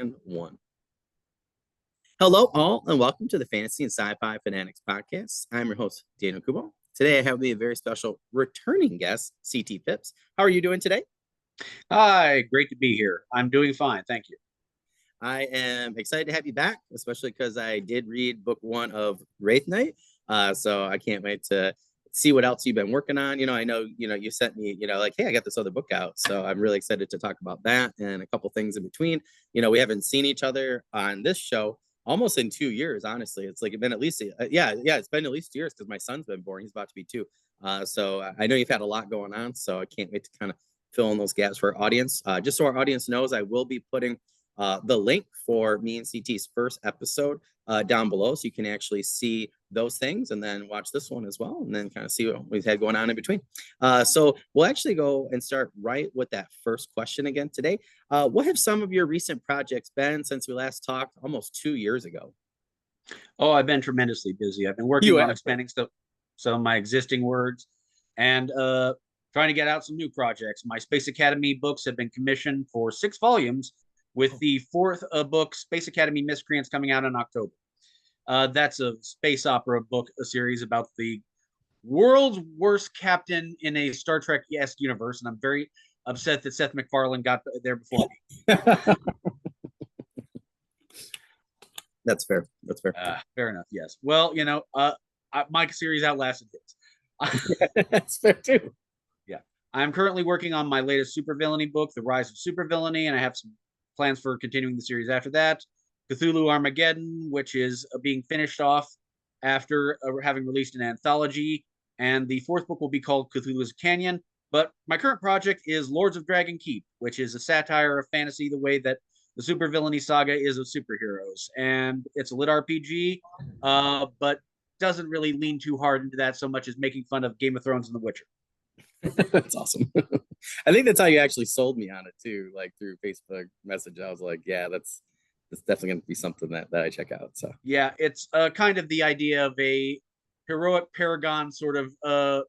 And one. Hello, all, and welcome to the Fantasy and Sci-Fi Fanatics podcast. I'm your host, Daniel Coolbaugh. Today, I have with me a very special returning guest, CT Phipps. How are you doing today? Hi, great to be here. I'm doing fine, thank you. I am excited to have you back, especially because I did read book one of Wraith Knight. So I can't wait to see what else you've been working on. I know, you sent me, like, hey, I got this other book out. So I'm really excited to talk about that and a couple things in between. We haven't seen each other on this show almost in 2 years, honestly. It's like it's been at least, it's been at least 2 years because my son's been born. He's about to be two. So I know you've had a lot going on. So I can't wait to kind of fill in those gaps for our audience. Just so our audience knows, I will be putting the link for me and CT's first episode down below, so you can actually see those things and then watch this one as well, and then kind of see what we've had going on in between. So we'll actually go and start right with that first question again today. What have some of your recent projects been since we last talked almost 2 years ago? Oh, I've been tremendously busy. I've been working on expanding some of my existing words and trying to get out some new projects. My Space Academy books have been commissioned for 6 volumes, with the fourth book, Space Academy Miscreants, coming out in October. That's a space opera book, a series about the world's worst captain in a Star Trek-esque universe, and I'm very upset that Seth MacFarlane got there before me. That's fair. That's fair. Fair enough, yes. Well, my series outlasted his. That's fair, too. Yeah. I'm currently working on my latest supervillainy book, The Rise of Supervillainy, and I have some plans for continuing the series after that. Cthulhu Armageddon, which is being finished off after having released an anthology, and the fourth book will be called Cthulhu's Canyon. But my current project is Lords of Dragon Keep, which is a satire of fantasy the way that the supervillainy saga is of superheroes. And it's a lit RPG, but doesn't really lean too hard into that so much as making fun of Game of Thrones and The Witcher. That's awesome. I think that's how you actually sold me on it too, like through Facebook message. I was like, yeah, that's definitely going to be something that I check out. So yeah, it's kind of the idea of a heroic paragon sort of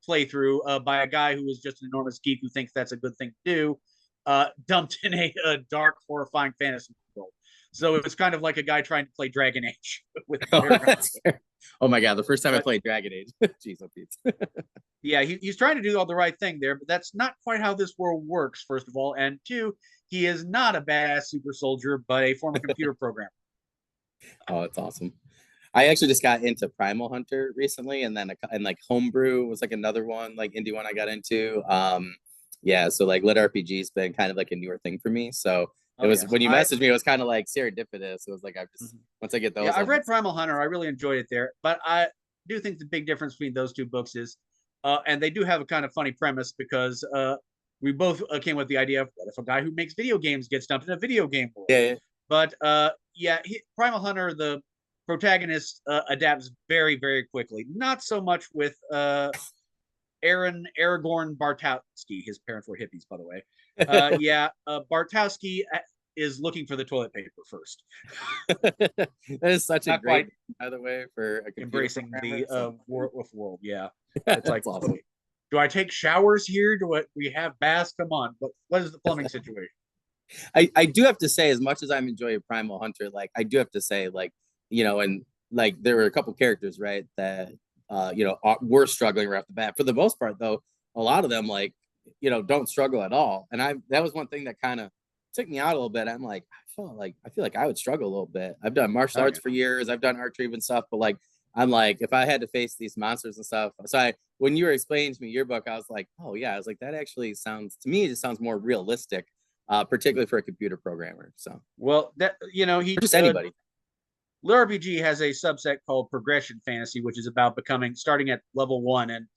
playthrough by a guy who is just an enormous geek who thinks that's a good thing to do, dumped in a dark, horrifying fantasy world. So it's kind of like a guy trying to play Dragon Age with oh my god, the first time I played Dragon Age. Jeez, oh Pete. Yeah, he's trying to do all the right thing there, but that's not quite how this world works, first of all. And two, he is not a badass super soldier, but a former computer programmer. Oh, it's awesome. I actually just got into Primal Hunter recently, and then like Homebrew was like another one, like indie one I got into. Yeah, so like LitRPG has been kind of like a newer thing for me. So it was when you messaged me, it was kind of like serendipitous. It was like once I get those. Yeah, I read Primal Hunter. I really enjoyed it there, but I do think the big difference between those two books is, and they do have a kind of funny premise because we both came with the idea of what if a guy who makes video games gets dumped in a video game world. Yeah. But Primal Hunter, the protagonist adapts very, very quickly. Not so much with Aragorn Bartowski. His parents were hippies, by the way. Bartowski is looking for the toilet paper first. That is such a great, by the way, for a embracing the world. Yeah, it's like, awesome. Do I take showers here? Do we have baths? Come on, but what is the plumbing situation? I do have to say, as much as I'm enjoying Primal Hunter, like I do have to say, like and like there were a couple characters, right, that were struggling right off the bat. For the most part, though, a lot of them like don't struggle at all, and that was one thing that kind of took me out a little bit. I'm like, I feel like I would struggle a little bit. I've done martial arts for years. I've done archery and stuff, but like I'm like, if I had to face these monsters and stuff. So when you were explaining to me your book, I was like, oh yeah, I was like, that actually sounds to me, it just sounds more realistic, particularly for a computer programmer. So well, that just anybody. LitRPG has a subset called progression fantasy, which is about starting at level 1 and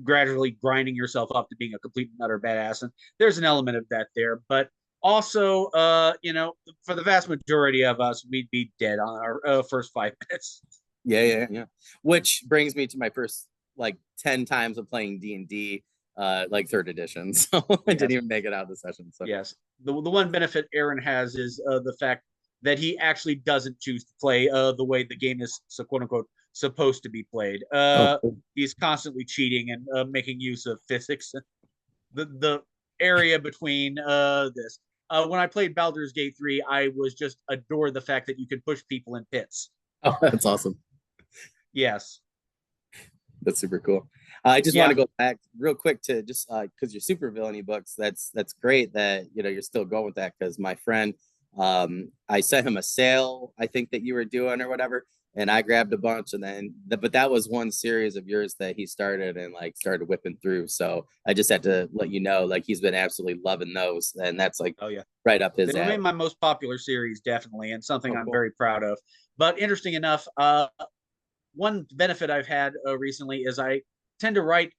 gradually grinding yourself up to being a complete and utter badass. And there's an element of that there, but also, for the vast majority of us, we'd be dead on our first 5 minutes. Yeah. Which brings me to my first like 10 times of playing D&D, like 3rd edition. So I didn't even make it out of the session. So yes, the one benefit Aaron has is the fact that he actually doesn't choose to play the way the game is, so quote unquote, supposed to be played. He's constantly cheating and making use of physics. The area between this When I played Baldur's Gate 3, I was just adored the fact that you could push people in pits. Oh, that's awesome. Yes. That's super cool. I just want Yeah. to go back real quick to just because your super villainy books. That's great that you're still going with that. Because my friend, I sent him a sale I think that you were doing or whatever, and I grabbed a bunch, and then but that was one series of yours that he started and like started whipping through. So I just had to let you know, like he's been absolutely loving those, and that's like Oh yeah. right up They his remain alley. my most popular series, definitely, and something Oh, I'm cool. very proud of. But interesting enough, one benefit I've had recently is I tend to write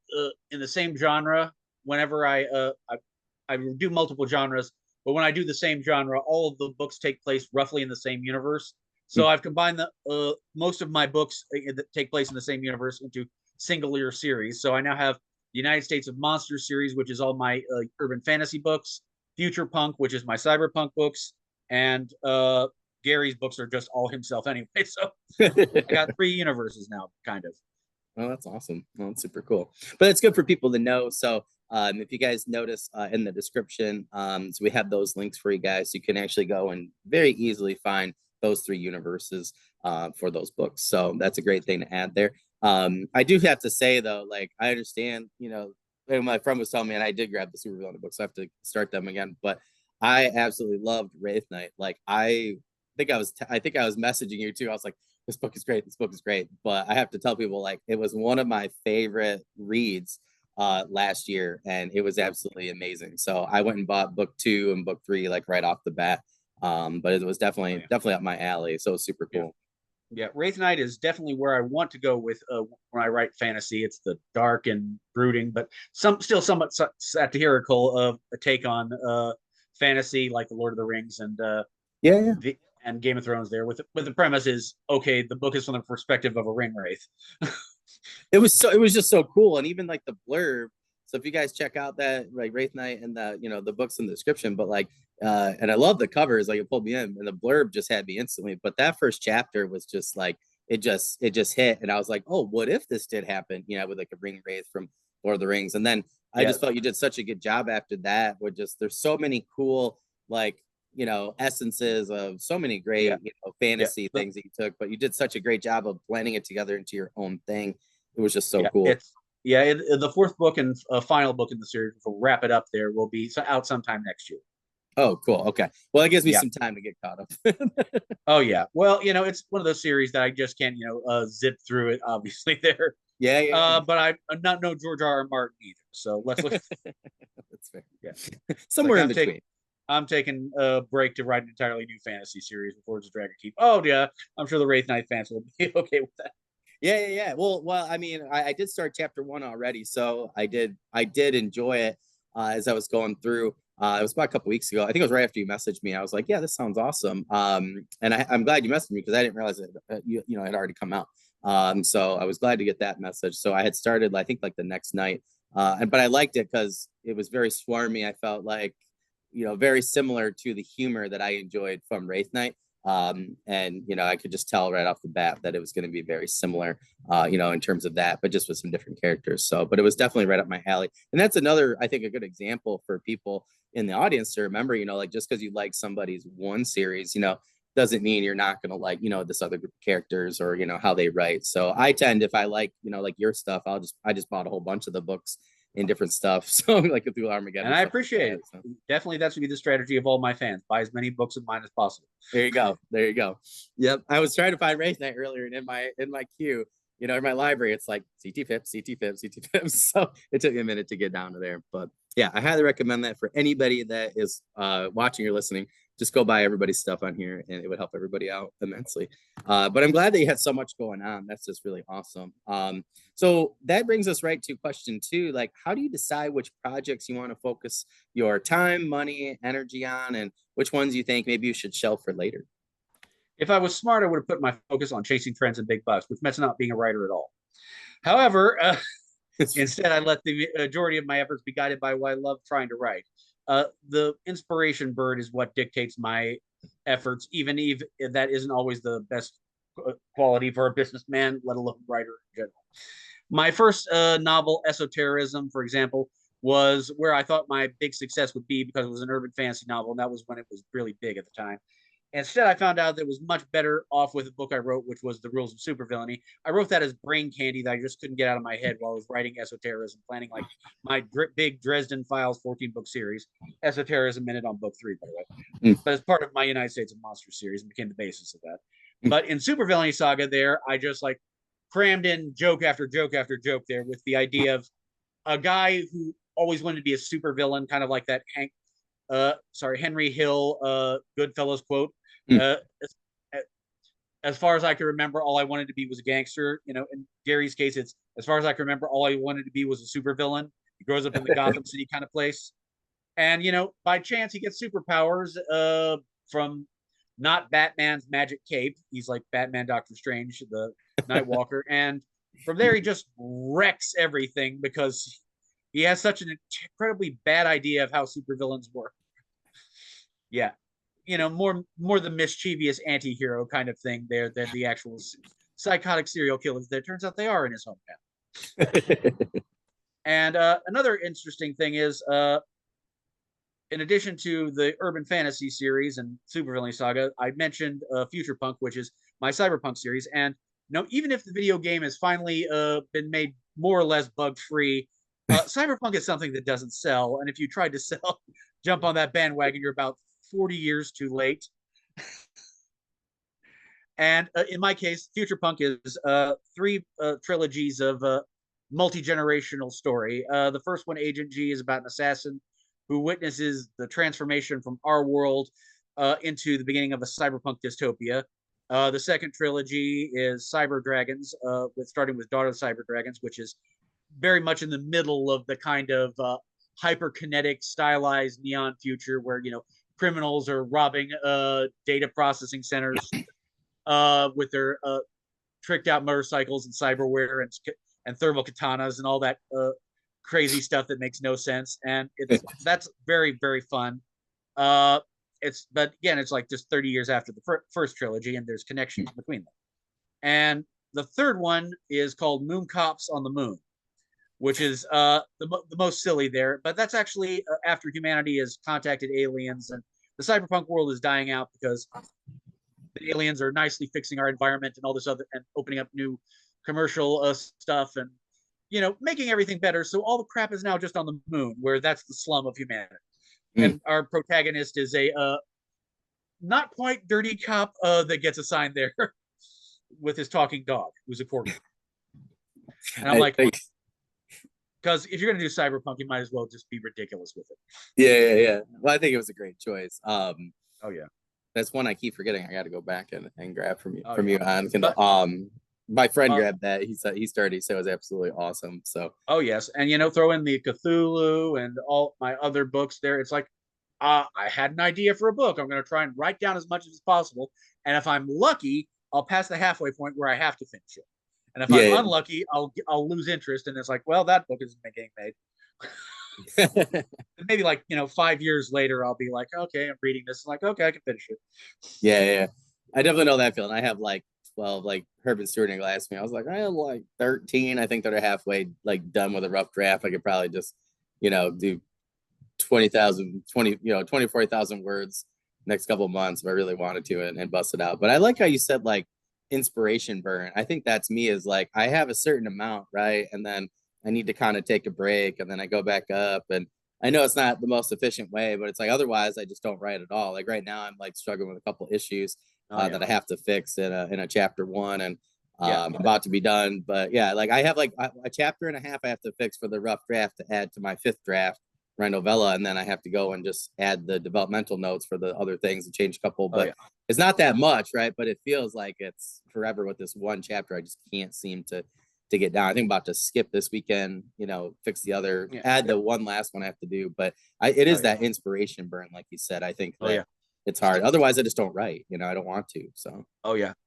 in the same genre whenever I do multiple genres, but when I do the same genre, all of the books take place roughly in the same universe. So Hmm. I've combined the most of my books that take place in the same universe into singular series. So I now have the United States of Monsters series, which is all my urban fantasy books, Future Punk, which is my cyberpunk books, and Gary's books are just all himself anyway. So I got three universes now, kind of. Oh, that's awesome. Well, that's super cool. But it's good for people to know. So, if you guys notice in the description, so we have those links for you guys. You can actually go and very easily find those three universes for those books. So that's a great thing to add there. I do have to say though, like I understand, and my friend was telling me, and I did grab the super villain books. So I have to start them again. But I absolutely loved Wraith Knight. Like I think I was messaging you too. I was like, this book is great. This book is great. But I have to tell people, like, it was one of my favorite reads last year, and it was absolutely amazing. So I went and bought book 2 and book 3 like right off the bat. But it was Oh, definitely yeah. definitely up my alley. So super Yeah. cool. Yeah. Wraith Knight is definitely where I want to go with when I write fantasy. It's the dark and brooding, but still somewhat satirical of a take on fantasy like the Lord of the Rings and Yeah, yeah. the and Game of Thrones there with the premise is okay, the book is from the perspective of a ring wraith. It was just so cool, and even like the blurb. So if you guys check out that like Wraith Knight and the books in the description, but like and I love the covers, like it pulled me in, and the blurb just had me instantly. But that first chapter was just like it just hit, and I was like, oh, what if this did happen? With like a ring wraith from Lord of the Rings, and then I just Yes. felt you did such a good job after that. With just there's so many cool like essences of so many Yeah. great Yeah. fantasy things that you took, but you did such a great job of blending it together into your own thing. It was just so Yeah. cool. The fourth book and final book in the series, will wrap it up there, will be out sometime next year. Oh, cool. Okay. Well, it gives me Yeah. some time to get caught up. Oh yeah. Well, it's one of those series that I just can't, zip through it. Obviously, there. Yeah, yeah, yeah. But I'm not no George R. R. Martin either. So let's look. That's fair. Yeah. It's like Somewhere in between. I'm taking a break to write an entirely new fantasy series with Lords of Dragon Keep. Oh yeah, I'm sure the Wraith Knight fans will be okay with that. Yeah, yeah, yeah. Well, I mean, I did start chapter 1 already, so I did enjoy it as I was going through. It was about a couple weeks ago. I think it was right after you messaged me. I was like, yeah, this sounds awesome. And I'm glad you messaged me because I didn't realize it had already come out. So I was glad to get that message. So I had started, I think, like the next night. But I liked it because it was very swarmy. I felt like, very similar to the humor that I enjoyed from Wraith Knight. And I could just tell right off the bat that it was going to be very similar, in terms of that, but just with some different characters. So, but it was definitely right up my alley. And that's another, I think, a good example for people in the audience to remember, like just because you like somebody's one series, doesn't mean you're not going to like, this other group of characters or, how they write. So I tend, if I like, like your stuff, I just bought a whole bunch of the books in different stuff. So like through Armageddon And and I stuff like appreciate that. it. So. Definitely, that should be the strategy of all my fans: buy as many books of mine as possible. There you go. There you go. Yep. I was trying to find Wraith Knight earlier, and in my queue, in my library, it's like CT Phipps, CT Phipps, CT Phipps. So it took me a minute to get down to there. But yeah, I highly recommend that for anybody that is watching or listening. Just go buy everybody's stuff on here, and it would help everybody out immensely. But I'm glad that you had so much going on. That's just really awesome. So that brings us right to question 2. Like, how do you decide which projects you want to focus your time, money, energy on, and which ones you think maybe you should shelf for later? If I was smart, I would have put my focus on chasing trends and big bucks, which meant not being a writer at all. However, instead, I let the majority of my efforts be guided by what I love trying to write. The inspiration bird is what dictates my efforts, even if that isn't always the best quality for a businessman, let alone writer in general. My first novel, Esotericism, for example, was where I thought my big success would be because it was an urban fantasy novel, and that was when it was really big at the time. Instead, I found out that it was much better off with a book I wrote, which was The Rules of Supervillainy. I wrote that as brain candy that I just couldn't get out of my head while I was writing Esoterism, planning like my big Dresden Files 14-book series. Esoterism ended on book 3, by the way. But as part of my United States of Monsters series and became the basis of that. But in Supervillainy Saga there, I just like crammed in joke after joke after joke there with the idea of a guy who always wanted to be a supervillain, kind of like that Henry Hill Goodfellas quote. As far as I can remember, all I wanted to be was a gangster. You know, in Gary's case, it's as far as I can remember, all I wanted to be was a supervillain. He grows up in the Gotham City kind of place, and you know, by chance, he gets superpowers from not Batman's magic cape. He's like Batman, Doctor Strange, the Nightwalker, and from there he just wrecks everything because he has such an incredibly bad idea of how supervillains work. Yeah, you know, more the mischievous anti-hero kind of thing there than the actual psychotic serial killers that it turns out they are in his hometown. And another interesting thing is, in addition to the urban fantasy series and Supervillainy Saga, I mentioned Future Punk, which is my cyberpunk series. And you know, even if the video game has finally been made more or less bug-free, cyberpunk is something that doesn't sell. And if you tried to jump on that bandwagon, you're about 40 years too late. And in my case, Future Punk is 3 trilogies of multi-generational story. The first one, Agent G, is about an assassin who witnesses the transformation from our world into the beginning of a cyberpunk dystopia. The second trilogy is Cyber Dragons, starting with Daughter of Cyber Dragons, which is very much in the middle of the kind of hyperkinetic, stylized neon future where, you know, criminals are robbing data processing centers with their tricked out motorcycles and cyberware and thermal katanas and all that crazy stuff that makes no sense. And that's very, very fun. But again, it's like just 30 years after the first trilogy, and there's connections between them. And the third one is called Moon Cops on the Moon, which is the most silly there. But that's actually after humanity has contacted aliens and the cyberpunk world is dying out because the aliens are nicely fixing our environment and all this other and opening up new commercial stuff and, you know, making everything better. So all the crap is now just on the moon, where that's the slum of humanity. And our protagonist is a not quite dirty cop that gets assigned there with his talking dog, who's a corgi. And I'm because if you're going to do cyberpunk, you might as well just be ridiculous with it. Yeah. Well, I think it was a great choice. Oh yeah, that's one I keep forgetting. I got to go back and grab from you on Kindle. My friend grabbed that. He said he said it was absolutely awesome. So yes, and you know, throw in the Cthulhu and all my other books there. It's like I had an idea for a book. I'm going to try and write down as much as possible, and if I'm lucky, I'll pass the halfway point where I have to finish it. And if I'm unlucky, I'll lose interest, and it's like, well, that book isn't getting made. Maybe like, you know, 5 years later, I'll be like, okay, I'm reading this. I'm like, okay, I can finish it. Yeah. I definitely know that feeling. I have like 12, like Herb and Stewart and Glass Me. I was like, I have like 13. I think that are halfway like done with a rough draft. I could probably just, you know, do 40,000 words next couple of months if I really wanted to and bust it out. But I like how you said like inspiration burn. I think that's me, is like I have a certain amount, right? And then I need to kind of take a break and then I go back up. And I know it's not the most efficient way, but it's like otherwise I just don't write at all. Like right now I'm like struggling with a couple issues that I have to fix in a chapter 1, and I'm about to be done. But yeah, like I have like a chapter and a half I have to fix for the rough draft to add to my 5th draft, my novella, and then I have to go and just add the developmental notes for the other things and change a couple. But it's not that much, right? But it feels like it's forever with this one chapter. I just can't seem to get down. I think I'm about to skip this weekend, you know, fix the other, add the one last one I have to do. But it is that inspiration burn, like you said. I think it's hard. Otherwise, I just don't write. You know, I don't want to. So.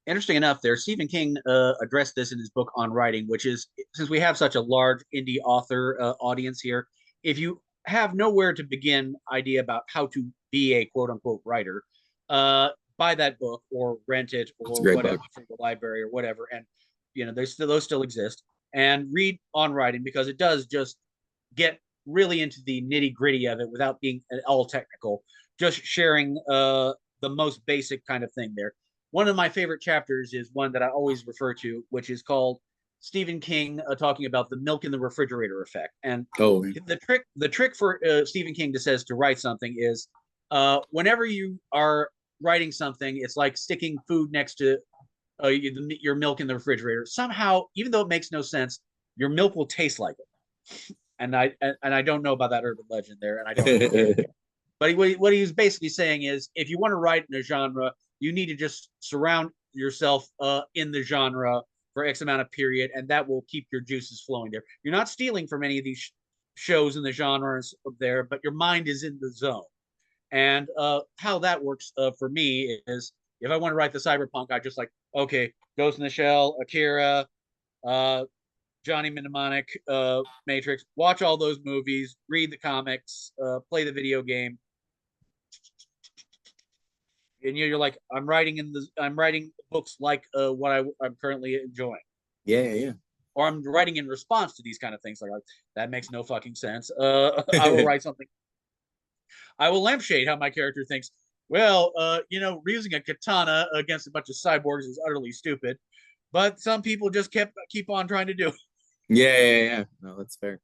Interesting enough, there, Stephen King addressed this in his book on writing, which is, since we have such a large indie author audience here, if you have nowhere to begin idea about how to be a quote unquote writer, buy that book or rent it or whatever from the library or whatever, and you know those still exist, and read on writing, because it does just get really into the nitty gritty of it without being all technical, just sharing the most basic kind of thing there. One of my favorite chapters is one that I always refer to, which is called Stephen King talking about the milk in the refrigerator effect. And Oh, the trick for Stephen King says to write something is whenever you are writing something, it's like sticking food next to your milk in the refrigerator. Somehow, even though it makes no sense, your milk will taste like it. And I don't know about that urban legend there, and I don't know. But what he was basically saying is, if you want to write in a genre, you need to just surround yourself in the genre for X amount of period, and that will keep your juices flowing there. You're not stealing from any of these shows in the genres there, but your mind is in the zone. And how that works for me is, if I want to write the cyberpunk, I just like, okay, Ghost in the Shell, Akira, uh, Johnny Mnemonic, Matrix. Watch all those movies, read the comics, play the video game, and you're like, I'm writing books like what I'm currently enjoying. Yeah. Or I'm writing in response to these kind of things. Like, that makes no fucking sense. I will write something. I will lampshade how my character thinks. Well, using a katana against a bunch of cyborgs is utterly stupid, but some people just keep on trying to do it. Yeah. No, that's fair.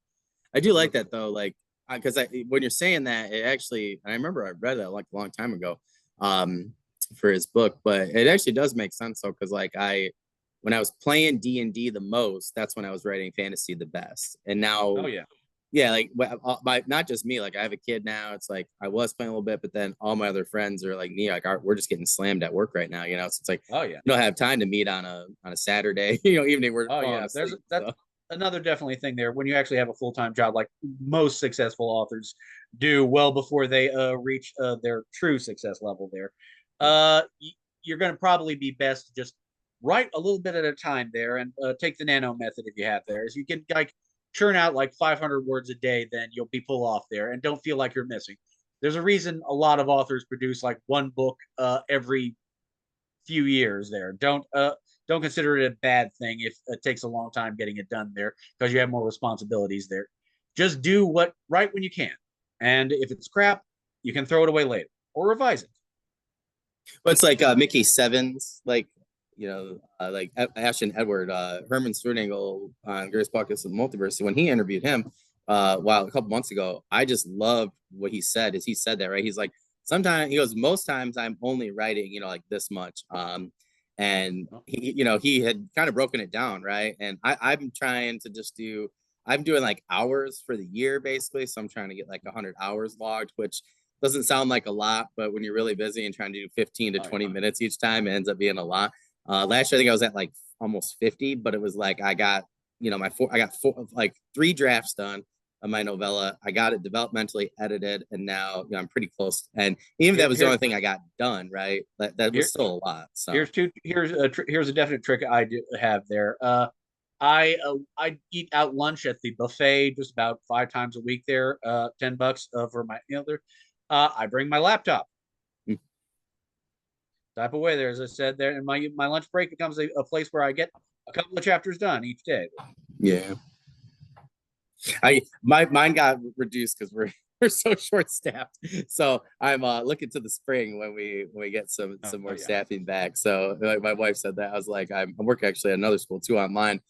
I do like that though, like because when you're saying that, it actually, I remember I read that like a long time ago, for his book, but it actually does make sense though, because like when I was playing D&D the most, that's when I was writing fantasy the best, and now, Oh yeah, yeah, like not just me, like I have a kid now. It's like I was playing a little bit, but then all my other friends are like me, like we're just getting slammed at work right now, so it's like oh yeah, you don't have time to meet on a Saturday, evening. We're oh falling yeah. asleep. That's So. another definitely thing there. When you actually have a full-time job, like most successful authors do, well before they reach their true success level there, you're going to probably be best to just write a little bit at a time there, and take the nano method if you have there. If you can like churn out like 500 words a day, then you'll be pull off there and don't feel like you're missing. There's a reason a lot of authors produce like one book every few years there. Don't consider it a bad thing if it takes a long time getting it done there, because you have more responsibilities there. Just do what right when you can, and if it's crap, you can throw it away later or revise it. But it's like Mickey Sevens, like like Ashton Edward, Herman Sternagel on Grace Buckets of the Multiverse. When he interviewed him, a couple months ago, I just loved what he said. Is he said that right? He's like, sometimes he goes, most times I'm only writing, like this much. And he had kind of broken it down, right? And I'm trying to just I'm doing like hours for the year basically, so I'm trying to get like 100 hours logged, which doesn't sound like a lot, but when you're really busy and trying to do 15 to 20 minutes each time, it ends up being a lot. Last year, I think I was at like almost 50, but it was like I got, I got like 3 drafts done of my novella. I got it developmentally edited, and now I'm pretty close. And even if that was the only thing I got done, right? That was still a lot. So here's a definite trick I do have there. I eat out lunch at the buffet just about 5 times a week there. $10 for my meal there. I bring my laptop. Type away there, as I said there, and my lunch break becomes a place where I get a couple of chapters done each day. Yeah, mine got reduced because we're so short staffed. So I'm looking to the spring when we get some more staffing back. So like my wife said that, I was like, I'm working actually at another school too online.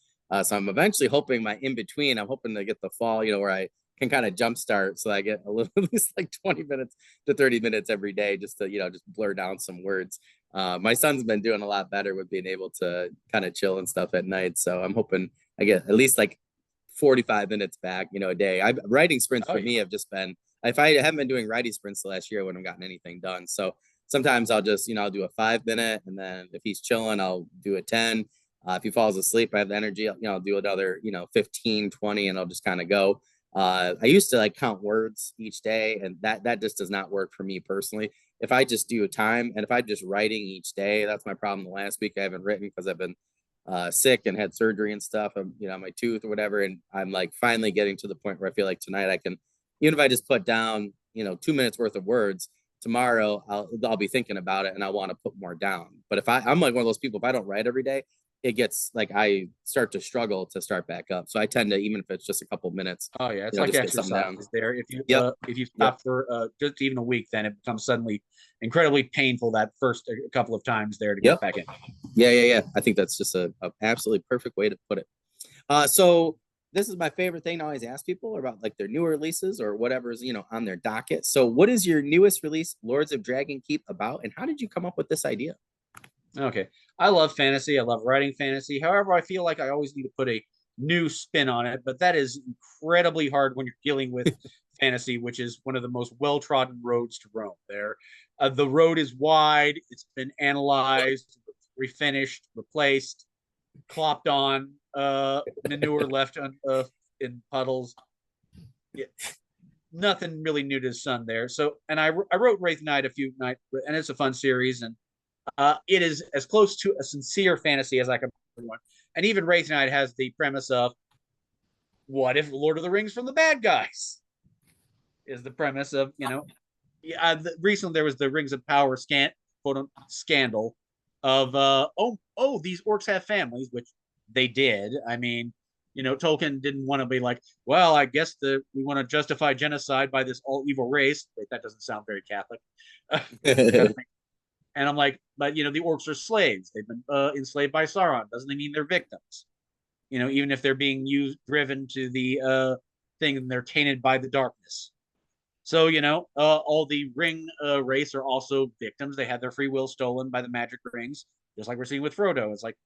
So I'm eventually hoping I'm hoping to get the fall, where I can kind of jumpstart, so I get a little, at least like 20 minutes to 30 minutes every day, just to just blur down some words. My son's been doing a lot better with being able to kind of chill and stuff at night, so I'm hoping I get at least like 45 minutes back, a day. Writing sprints for me have just been, if I haven't been doing writing sprints the last year, I wouldn't have gotten anything done. So sometimes I'll just, I'll do a 5 minute, and then if he's chilling, I'll do a 10. If he falls asleep, I have the energy, I'll do another, 15, 20, and I'll just kind of go. I used to like count words each day, and that just does not work for me personally. If I just do a time, and if I'm just writing each day, that's my problem. The last week I haven't written because I've been sick and had surgery and stuff, my tooth or whatever. And I'm like finally getting to the point where I feel like tonight I can, even if I just put down, 2 minutes worth of words, tomorrow I'll be thinking about it and I want to put more down. But if I'm like one of those people, if I don't write every day, it gets like I start to struggle to start back up. So I tend to, even if it's just a couple minutes, Oh yeah, it's like just get something exercise down. there. Yep. If you Yep. stop for just even a week, then it becomes suddenly incredibly painful that first couple of times there to Yep. get back in. Yeah. I think that's just a absolutely perfect way to put it. So this is my favorite thing to always ask people about like their newer releases or whatever's, on their docket. So what is your newest release, Lords of Dragon Keep, about, and how did you come up with this idea? Okay. I love fantasy. I love writing fantasy. However, I feel like I always need to put a new spin on it, but that is incredibly hard when you're dealing with fantasy, which is one of the most well-trodden roads to Rome. There, the road is wide. It's been analyzed, refinished, replaced, clopped on, manure left in puddles. Yeah, nothing really new to the sun there. So, and I wrote Wraith Knight a few nights, and it's a fun series, and it is as close to a sincere fantasy as I can find one. And even Wraith Knight has the premise of what if Lord of the Rings from the bad guys? Is the premise of, recently there was the Rings of Power scandal of these orcs have families, which they did. I mean, Tolkien didn't want to be like, well, I guess we want to justify genocide by this all evil race. Wait, that doesn't sound very Catholic. And I'm like, but the orcs are slaves. They've been enslaved by Sauron. Doesn't mean they're victims. Even if they're being driven to the thing, and they're tainted by the darkness. So all the ring race are also victims. They had their free will stolen by the magic rings, just like we're seeing with Frodo. It's like,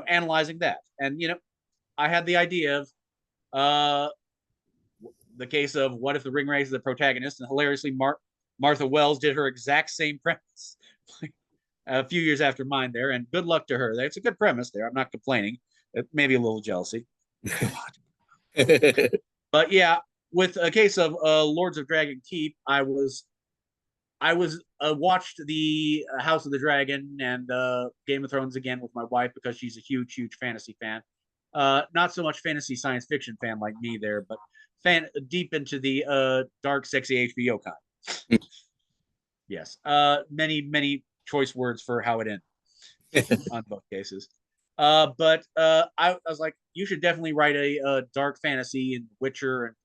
analyzing that, and I had the idea of the case of what if the ring race is the protagonist, and hilariously, Martha Wells did her exact same premise a few years after mine there, and good luck to her. It's a good premise there. I'm not complaining. Maybe a little jealousy. But yeah, with a case of Lords of Dragon Keep, I watched the House of the Dragon and Game of Thrones again with my wife because she's a huge fantasy fan. Not so much fantasy science fiction fan like me there, but deep into the dark, sexy HBO kind. Yes, many choice words for how it ended on both cases. But I was like, you should definitely write a dark fantasy and Witcher and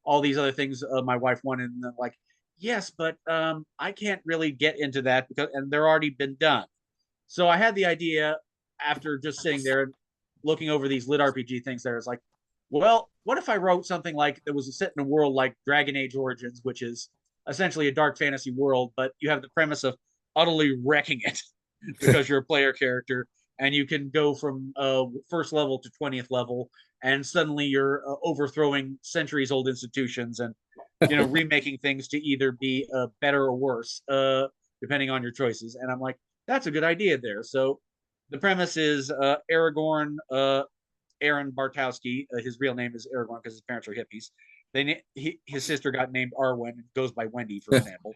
all these other things my wife wanted. And I'm like, yes, but I can't really get into that and they're already been done. So I had the idea after just sitting there and looking over these LitRPG things there. It's like, well, what if I wrote something like that was set in a world like Dragon Age Origins, which is essentially a dark fantasy world, but you have the premise of utterly wrecking it because you're a player character and you can go from first level to 20th level and suddenly you're overthrowing centuries old institutions and remaking things to either be better or worse depending on your choices. And I'm like, that's a good idea there. So the premise is Aragorn, Aaron Bartowski, his real name is Aragorn because his parents are hippies. His sister got named Arwen and goes by Wendy, for example.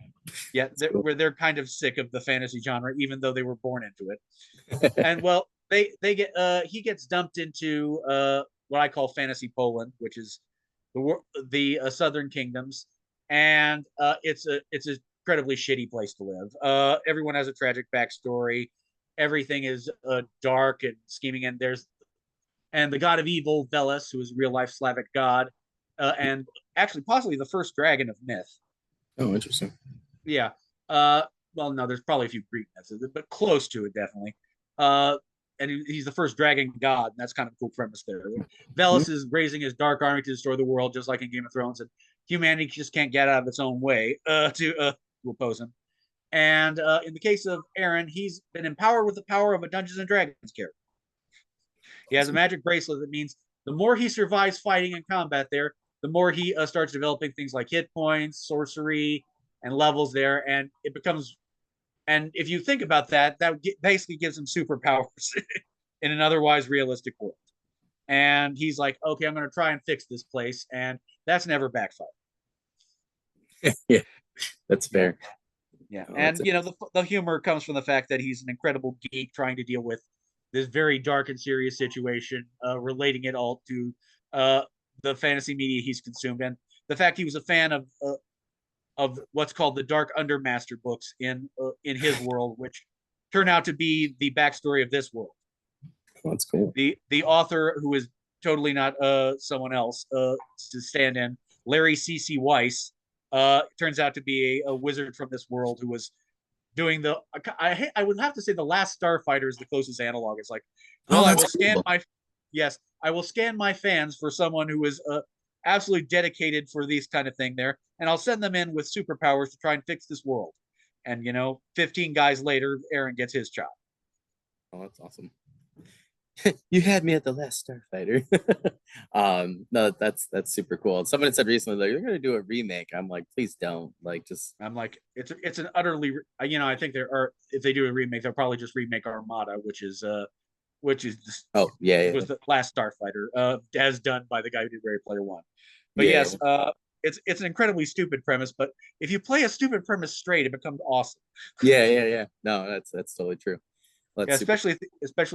Yet they're kind of sick of the fantasy genre, even though they were born into it. And well, they get he gets dumped into what I call fantasy Poland, which is the southern kingdoms, and it's an incredibly shitty place to live. Everyone has a tragic backstory. Everything is dark and scheming, and the god of evil, Veles, who is a real life Slavic god, and actually possibly the first dragon of myth. Oh, interesting. Yeah. Well, no, there's probably a few Greek myths, but close to it, definitely. And he's the first dragon god, and that's kind of a cool premise there. Veles is raising his dark army to destroy the world, just like in Game of Thrones, and humanity just can't get out of its own way to oppose him. And in the case of Aaron, he's been empowered with the power of a Dungeons and Dragons character. He has a magic bracelet that means the more he survives fighting and combat there, the more he starts developing things like hit points, sorcery, and levels there, and it becomes. And if you think about that, basically gives him superpowers in an otherwise realistic world. And he's like, okay, I'm going to try and fix this place, and that's never backfired. Yeah, that's fair. Yeah, and the humor comes from the fact that he's an incredible geek trying to deal with this very dark and serious situation, relating it all to the fantasy media he's consumed, and the fact he was a fan of what's called the Dark Undermaster books in his world, which turn out to be the backstory of this world. That's cool. The author, who is totally not someone else to stand in, Larry C.C. Weiss, turns out to be a wizard from this world who was doing the I would have to say the Last Starfighter is the closest analog. It's like, well, I will scan cool. my yes, I will scan my fans for someone who is absolutely dedicated for these kind of thing there, and I'll send them in with superpowers to try and fix this world. And 15 guys later, Aaron gets his job. Oh, that's awesome. You had me at the Last Starfighter. No, that's super cool. Someone said recently, like, you're gonna do a remake. I'm like, please don't. Like, just I'm like, it's an utterly, I think there are, if they do a remake, they'll probably just remake Armada, which is oh yeah, was the Last Starfighter, as done by the guy who did Ready Player One. But yeah. yes, it's an incredibly stupid premise, but if you play a stupid premise straight, it becomes awesome. Yeah. No, that's totally true. Yeah, especially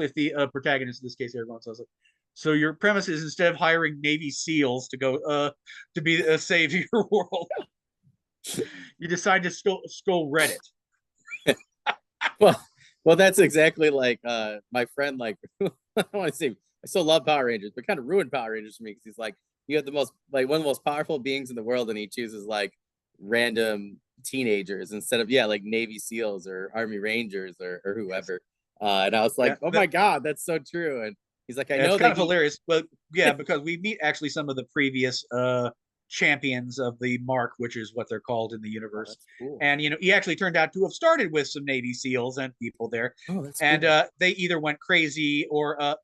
if the protagonist in this case, everyone says like, so your premise is instead of hiring Navy SEALs to go to be save your world, you decide to scroll Reddit. well, that's exactly like my friend. Like, I want to say, I still love Power Rangers, but kind of ruined Power Rangers for me because he's like, you have the most like one of the most powerful beings in the world, and he chooses like random teenagers instead of like Navy SEALs or Army Rangers or whoever. And I was like, oh my god, that's so true. And he's like, I know it's kind of hilarious, but yeah, because we meet actually some of the previous champions of the Mark, which is what they're called in the universe. Cool. And he actually turned out to have started with some Navy SEAls and people there. And cool. They either went crazy or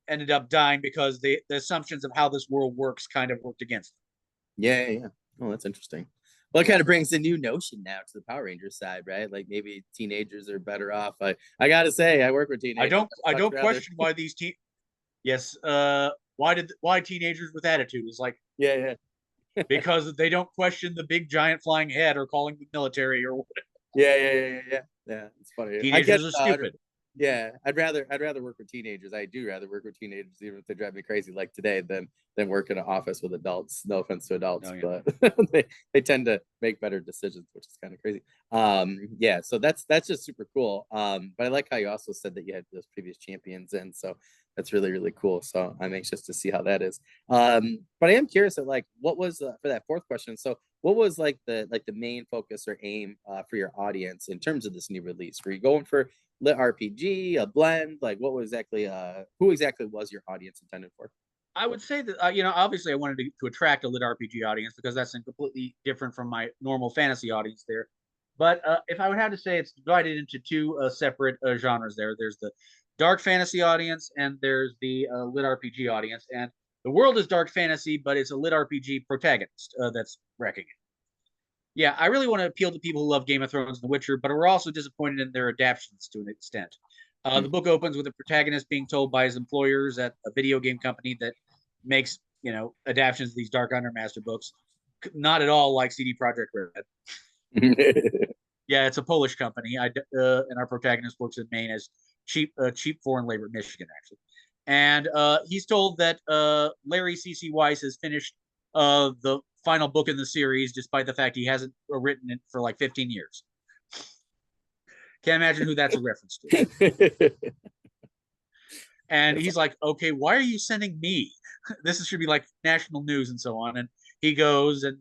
ended up dying because the assumptions of how this world works kind of worked against them. Yeah. Oh, that's interesting. Well, it kind of brings a new notion now to the Power Rangers side, right? Like maybe teenagers are better off. I gotta say, I work with teenagers. I don't question why these yes, why teenagers with attitude is like yeah. because they don't question the big giant flying head or calling the military or whatever. Yeah, it's funny. Teenagers are stupid. Yeah, I'd rather work with teenagers. I do rather work with teenagers, even if they drive me crazy like today, than work in an office with adults. No offense to adults, but they tend to make better decisions, which is kind of crazy. Yeah, so that's just super cool. But I like how you also said that you had those previous champions, and so that's really, really cool. So I'm anxious to see how that is. But I am curious at like what was for that fourth question. So what was like the main focus or aim for your audience in terms of this new release? Were you going for lit RPG, a blend? Like what was exactly who exactly was your audience intended for? I would say that obviously I wanted to attract a lit RPG audience because that's completely different from my normal fantasy audience there. But if I would have to say, it's divided into two separate genres there. There's the dark fantasy audience and there's the lit RPG audience. And the world is dark fantasy, but it's a lit RPG protagonist that's wrecking it. Yeah, I really want to appeal to people who love Game of Thrones and The Witcher, but are also disappointed in their adaptations to an extent. The book opens with the protagonist being told by his employers at a video game company that makes adaptations of these Dark Undermaster books not at all like CD Projekt Red. Yeah, it's a Polish company. And our protagonist works in Maine as cheap foreign labor, Michigan actually. And he's told that Larry C.C. Weiss has finished the final book in the series, despite the fact he hasn't written it for like 15 years. Can't imagine who that's a reference to. And he's like, okay, why are you sending me? This should be like national news and so on. And he goes and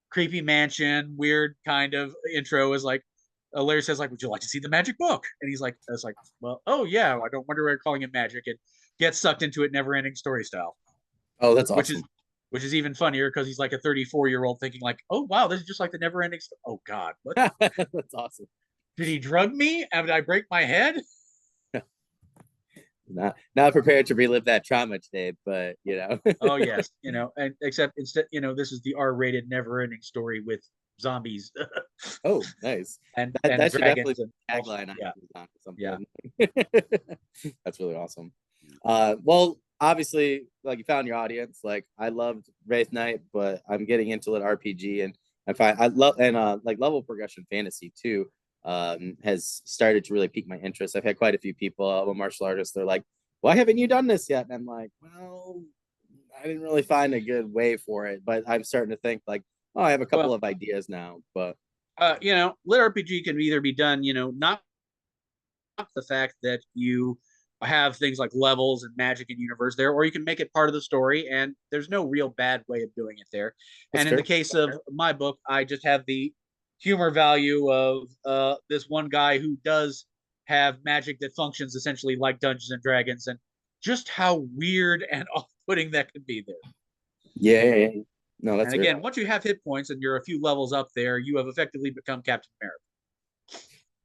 creepy mansion, weird kind of intro is like, Larry says like, would you like to see the magic book? And he's like, I was like, well, oh yeah, I don't wonder why you're calling it magic. And gets sucked into it, never ending story style. Oh, that's awesome. Which is even funnier because he's like a 34-year-old thinking like, oh wow, this is just like the never ending story. Oh God, what? That's awesome. Did he drug me? Did I break my head? Not prepared to relive that trauma today, but Oh yes, and except instead, this is the R-rated never-ending story with zombies. Oh, nice. and that should definitely be a tagline on something. Yeah. That's really awesome. Well, obviously, like you found your audience. Like I loved Wraith Knight, but I'm getting into it RPG, and I love like level progression fantasy too. Has started to really pique my interest. I've had quite a few people, I'm a martial artist, they're like, why haven't you done this yet? And I'm like, well, I didn't really find a good way for it, but I'm starting to think like, oh, I have a couple of ideas now. But lit RPG can either be done, not the fact that you have things like levels and magic and universe there, or you can make it part of the story, and there's no real bad way of doing it there. That's And in fair. the case of my book, I just have the humor value of this one guy who does have magic that functions essentially like Dungeons and Dragons, and just how weird and off-putting that can be there. Yeah, yeah, yeah. No, that's And fair. again, once you have hit points and you're a few levels up there, you have effectively become Captain America.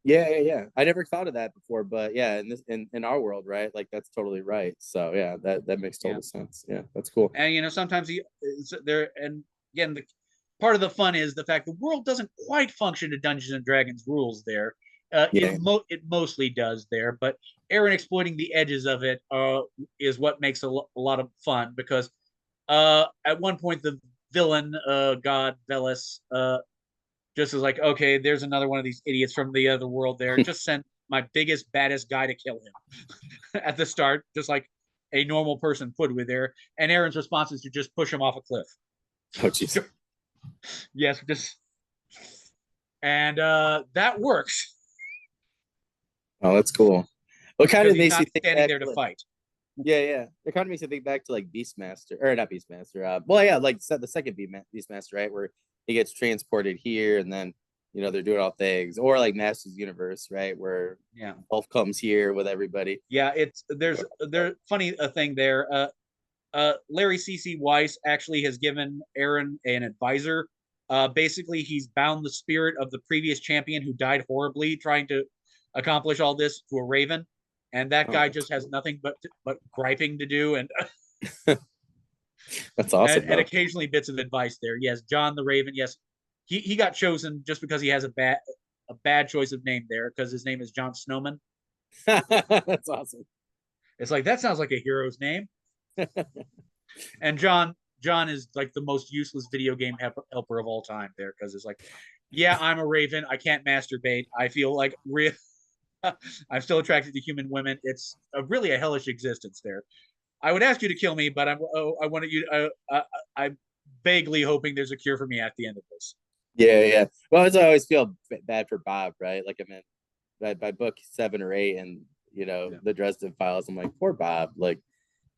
Yeah, yeah, yeah. I never thought of that before, but yeah, in this in our world, right? Like that's totally right. So yeah, that makes total sense. Yeah, that's cool. And sometimes there, and again, the part of the fun is the fact the world doesn't quite function to Dungeons and Dragons rules there. Yeah. It mostly does there, but Aaron exploiting the edges of it is what makes a lot of fun, because at one point the villain, god Velis, just is like, okay, there's another one of these idiots from the other world there. Just send my biggest, baddest guy to kill him at the start, just like a normal person would with there. And Aaron's response is to just push him off a cliff. Oh, jeez. Yes, just, and that works. Oh, that's cool. What kind of He's makes you not think standing back there to to, fight. yeah, yeah. It kind of makes you think back to like Beastmaster, or not Beastmaster. Well, yeah, like the second Beastmaster, right, where he gets transported here, and then they're doing all things, or like Masters Universe, right, where Elf comes here with everybody. Yeah, there's funny a thing there. Larry C.C. Weiss actually has given Aaron an advisor. Basically, he's bound the spirit of the previous champion who died horribly trying to accomplish all this to a raven, and that guy just has nothing but griping to do, and that's awesome. And occasionally bits of advice there. Yes, John the Raven. Yes, he got chosen just because he has a bad choice of name there, because his name is John Snowman. That's awesome. It's like, that sounds like a hero's name. And John is like the most useless video game helper of all time there, because it's like, yeah, I'm a raven. I can't masturbate. I feel like I'm still attracted to human women. It's really a hellish existence there. I would ask you to kill me, but I wanted you. I'm vaguely hoping there's a cure for me at the end of this. Yeah, yeah. Well, I always feel bad for Bob, right? Like, I mean, by book 7 or 8, and the Dresden Files, I'm like, poor Bob. Like,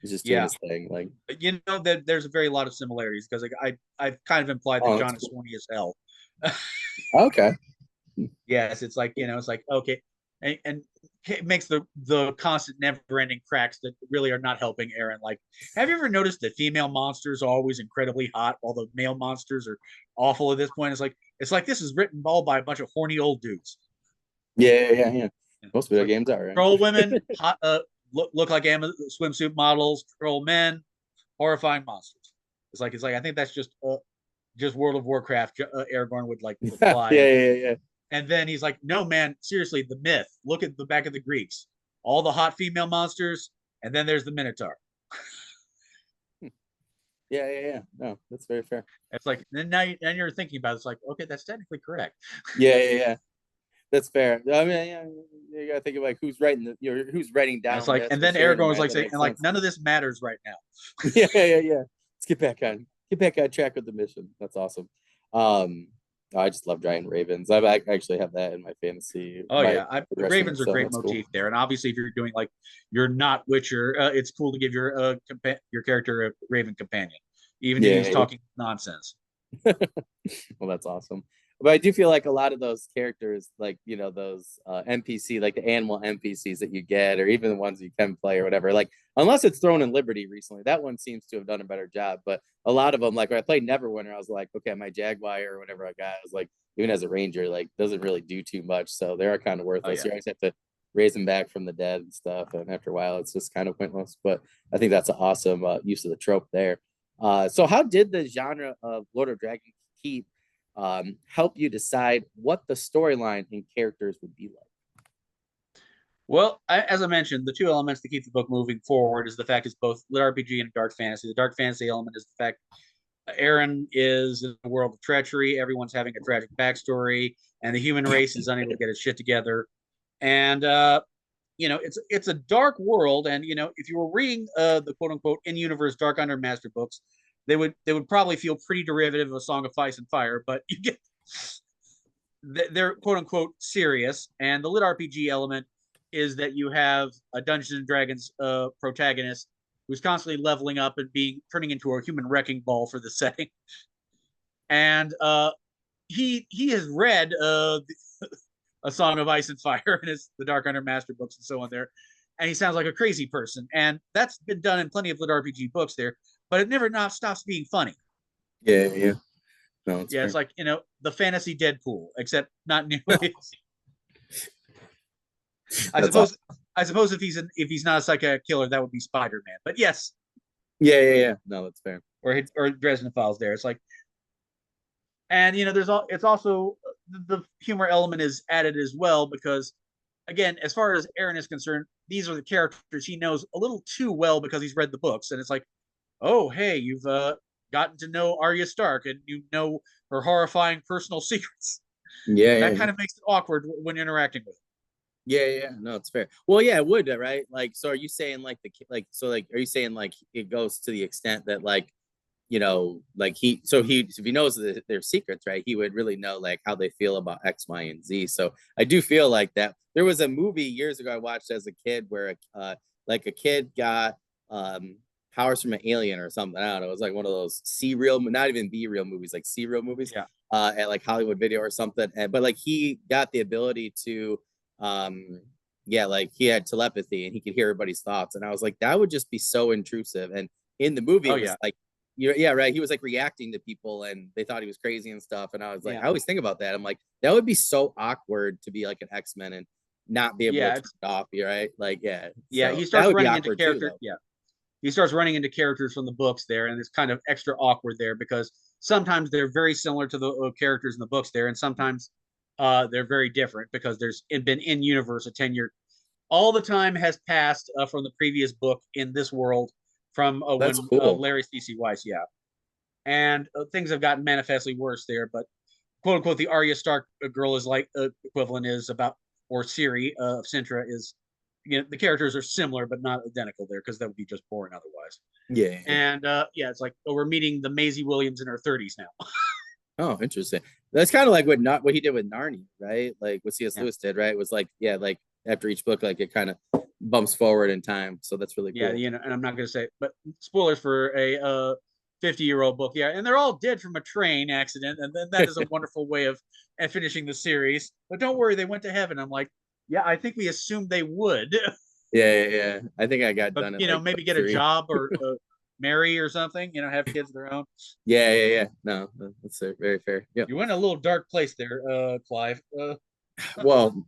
he's just doing his thing. Like, that there's a very lot of similarities, because like I've kind of implied that John is horny as hell. Okay. Yes, it's like it's like, okay, and it makes the constant never-ending cracks that really are not helping Aaron. Like, have you ever noticed that female monsters are always incredibly hot while the male monsters are awful at this point? It's like this is written all by a bunch of horny old dudes. Yeah. Most video games are, right? Troll women, hot, look like swimsuit models. Troll men, horrifying monsters. It's like I think that's just World of Warcraft. Aragorn would like reply. Yeah. And then he's like, no, man, seriously, the myth. Look at the back of the Greeks. All the hot female monsters, and then there's the Minotaur. Yeah. No, that's very fair. It's like, now you're thinking about it, it's like, okay, that's technically correct. Yeah. That's fair. I mean, you gotta think of like who's writing who's writing down. It's like, and then Aragorn was like saying, and like, none of this matters right now. Yeah. Let's get back on track with the mission. That's awesome. I just love giant ravens. I actually have that in my fantasy. Oh yeah, ravens are a great motif there, and obviously if you're doing like you're not Witcher, it's cool to give your character a raven companion, even if he's talking nonsense. Well, that's awesome. But I do feel like a lot of those characters, like those NPC, like the animal NPCs that you get, or even the ones you can play or whatever, like unless it's Throne and Liberty recently, that one seems to have done a better job. But a lot of them, like when I played Neverwinter, I was like, okay, my Jaguar or whatever I got, I was like, even as a ranger, like doesn't really do too much, so they are kind of worthless. You always have to raise them back from the dead and stuff, and after a while, it's just kind of pointless. But I think that's an awesome use of the trope there. So how did the genre of Lord of Dragon Keep help you decide what the storyline and characters would be like? Well, as I mentioned, the two elements to keep the book moving forward is the fact it's both LitRPG and dark fantasy. The dark fantasy element is the fact Aaron is in a world of treachery. Everyone's having a tragic backstory, and the human race is unable to get its shit together. And it's a dark world. And if you were reading the quote unquote in-universe Dark Under Master books, they would probably feel pretty derivative of A Song of Ice and Fire, but you get they're quote unquote serious. And the LitRPG element is that you have a Dungeons and Dragons protagonist who's constantly leveling up and turning into a human wrecking ball for the setting. And he has read A Song of Ice and Fire and the Dark Under Master books and so on there, and he sounds like a crazy person. And that's been done in plenty of LitRPG books there, but it never stops being funny. Yeah, yeah. No, yeah, fair. it's like, the fantasy Deadpool, except not nearly. I suppose awesome. I suppose if he's not a psychiatric killer, that would be Spider-Man. But yes. Yeah, yeah, yeah. No, that's fair. Or Dresden Files there. It's like, and it's also the humor element is added as well, because again, as far as Aaron is concerned, these are the characters he knows a little too well because he's read the books, and it's like, oh, hey, you've gotten to know Arya Stark, and you know her horrifying personal secrets. Yeah, That yeah, kind of makes it awkward when interacting with her. yeah, yeah. No, it's fair. Well, yeah, it would, right? Like, so are you saying like are you saying like it goes to the extent that like, like if he knows their secrets, right, he would really know like how they feel about X, Y, and Z. So I do feel like that. There was a movie years ago I watched as a kid where like a kid got powers from an alien or something. I don't know. It was like one of those C real, not even B real movies, like C real movies. Yeah. At like Hollywood Video or something. But like he got the ability to yeah, like he had telepathy and he could hear everybody's thoughts. And I was like, that would just be so intrusive. And in the movie, it was like, yeah, right. He was like reacting to people and they thought he was crazy and stuff. And I was like, I always think about that. I'm like, that would be so awkward to be like an X-Men and not be able to turn it off. You're right. Like, yeah. Yeah. So he starts running into characters. Yeah. He starts running into characters from the books there. And it's kind of extra awkward there because sometimes they're very similar to the characters in the books there. And sometimes they're very different because there's been in universe a 10-year. All the time has passed from the previous book in this world from when cool. Larry C.C. Weiss, and things have gotten manifestly worse there. But quote unquote, the Arya Stark girl is like equivalent is about, or Ciri of Sintra is, the characters are similar but not identical there because that would be just boring otherwise. Yeah. And it's like, we're meeting the Maisie Williams in her 30s now. Oh, interesting. That's kind of like what he did with Narnia, right? Like what C.S. Lewis did, right? It was like, like after each book, like it kind of bumps forward in time. So that's really cool. Yeah, and I'm not going to say, but spoilers for a 50-year-old book. Yeah, and they're all dead from a train accident, and then that is a wonderful way of finishing the series. But don't worry, they went to heaven. I'm like, yeah, I think we assumed they would. Yeah. I think I got done. But maybe get 3. A job or marry or something. Have kids of their own. Yeah. No, that's very fair. Yeah. You went a little dark place there, Clive. Well,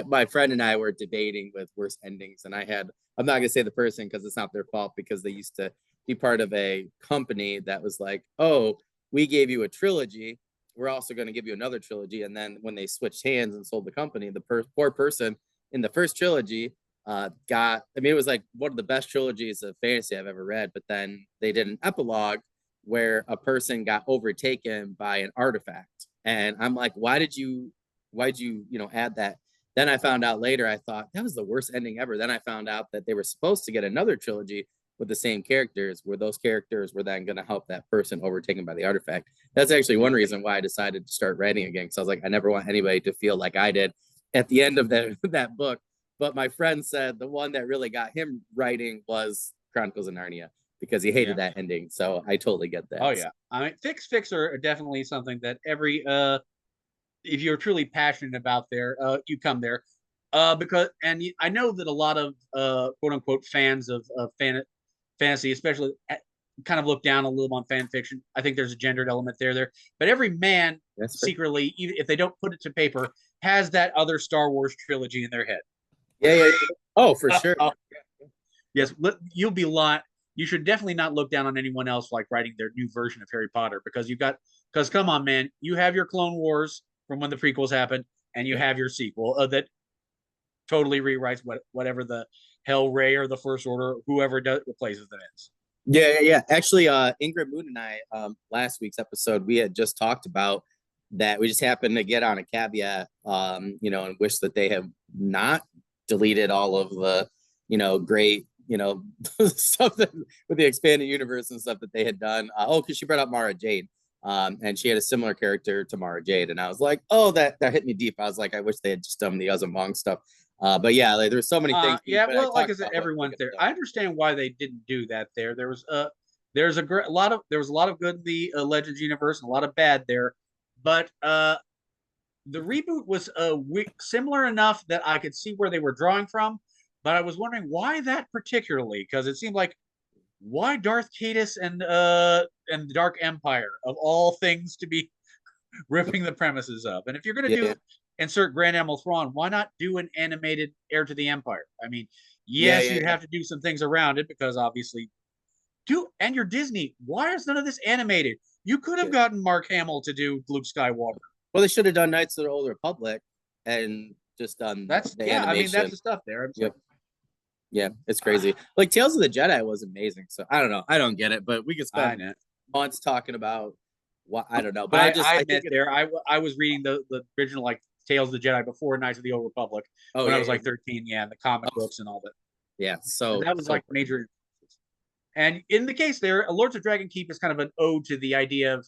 my friend and I were debating with worst endings, and I'm not gonna say the person because it's not their fault, because they used to be part of a company that was like, oh, we gave you a trilogy, we're also going to give you another trilogy. And then when they switched hands and sold the company, the poor person in the first trilogy it was like one of the best trilogies of fantasy I've ever read, but then they did an epilogue where a person got overtaken by an artifact, and I'm like, why'd you add that? Then I found out later, I thought that was the worst ending ever. Then I found out that they were supposed to get another trilogy with the same characters, where those characters were then going to help that person overtaken by the artifact. That's actually one reason why I decided to start writing again, because I was like, I never want anybody to feel like I did at the end of that book. But my friend said the one that really got him writing was Chronicles of Narnia, because he hated that ending. So I totally get that. Oh yeah, I mean, fics are definitely something that every if you're truly passionate about you come there, because I know that a lot of quote unquote fans of fantasy, especially, kind of look down a little on fan fiction. I think there's a gendered element there, but every man secretly, even if they don't put it to paper, has that other Star Wars trilogy in their head. Yeah. Oh, for sure. Yes, you'll be lying. You should definitely not look down on anyone else like writing their new version of Harry Potter, because come on, man, you have your Clone Wars from when the prequels happened, and you have your sequel that totally rewrites whatever the hell Rey or the First Order, whoever replaces it is. Yeah. Actually, Ingrid Moon and I, last week's episode, we had just talked about that. We just happened to get on a caveat, and wish that they have not deleted all of the, great, stuff that, with the expanded universe and stuff that they had done. Because she brought up Mara Jade, and she had a similar character to Mara Jade, and I was like, oh, that hit me deep. I was like, I wish they had just done the Azumong stuff. But yeah, like there's so many things. Yeah, But I well, like talked I said, about what everyone tickets there. though. I understand why they didn't do that. There was there's a lot of there was a lot of good in the Legends universe and a lot of bad there, but the reboot was similar enough that I could see where they were drawing from, but I was wondering why that particularly, because it seemed like why Darth Caedus and the Dark Empire of all things to be ripping the premises up. And if you're going to Yeah, do insert Grand Admiral Thrawn, why not do an animated Heir to the Empire? I mean, yeah, yes, yeah, you'd yeah. have to do some things around it because obviously, do and you're Disney. Why is none of this animated? You could have Yeah. gotten Mark Hamill to do Luke Skywalker. Well, they should have done Knights of the Old Republic and just done That's the yeah. I mean, that's animation. the stuff there. I'm just like, Yep. Yeah, it's crazy. Like Tales of the Jedi was amazing. So I don't know. I don't get it, but we could I spend know. months talking about what I don't know. But I I think admit it's there, I was reading the original like Tales of the Jedi before Knights of the Old Republic oh when I yeah, was yeah, like 13. Yeah, and the comic oh, books and all that. yeah. And So that was so like major. And in the case there, Lords of Dragon Keep is kind of an ode to the idea of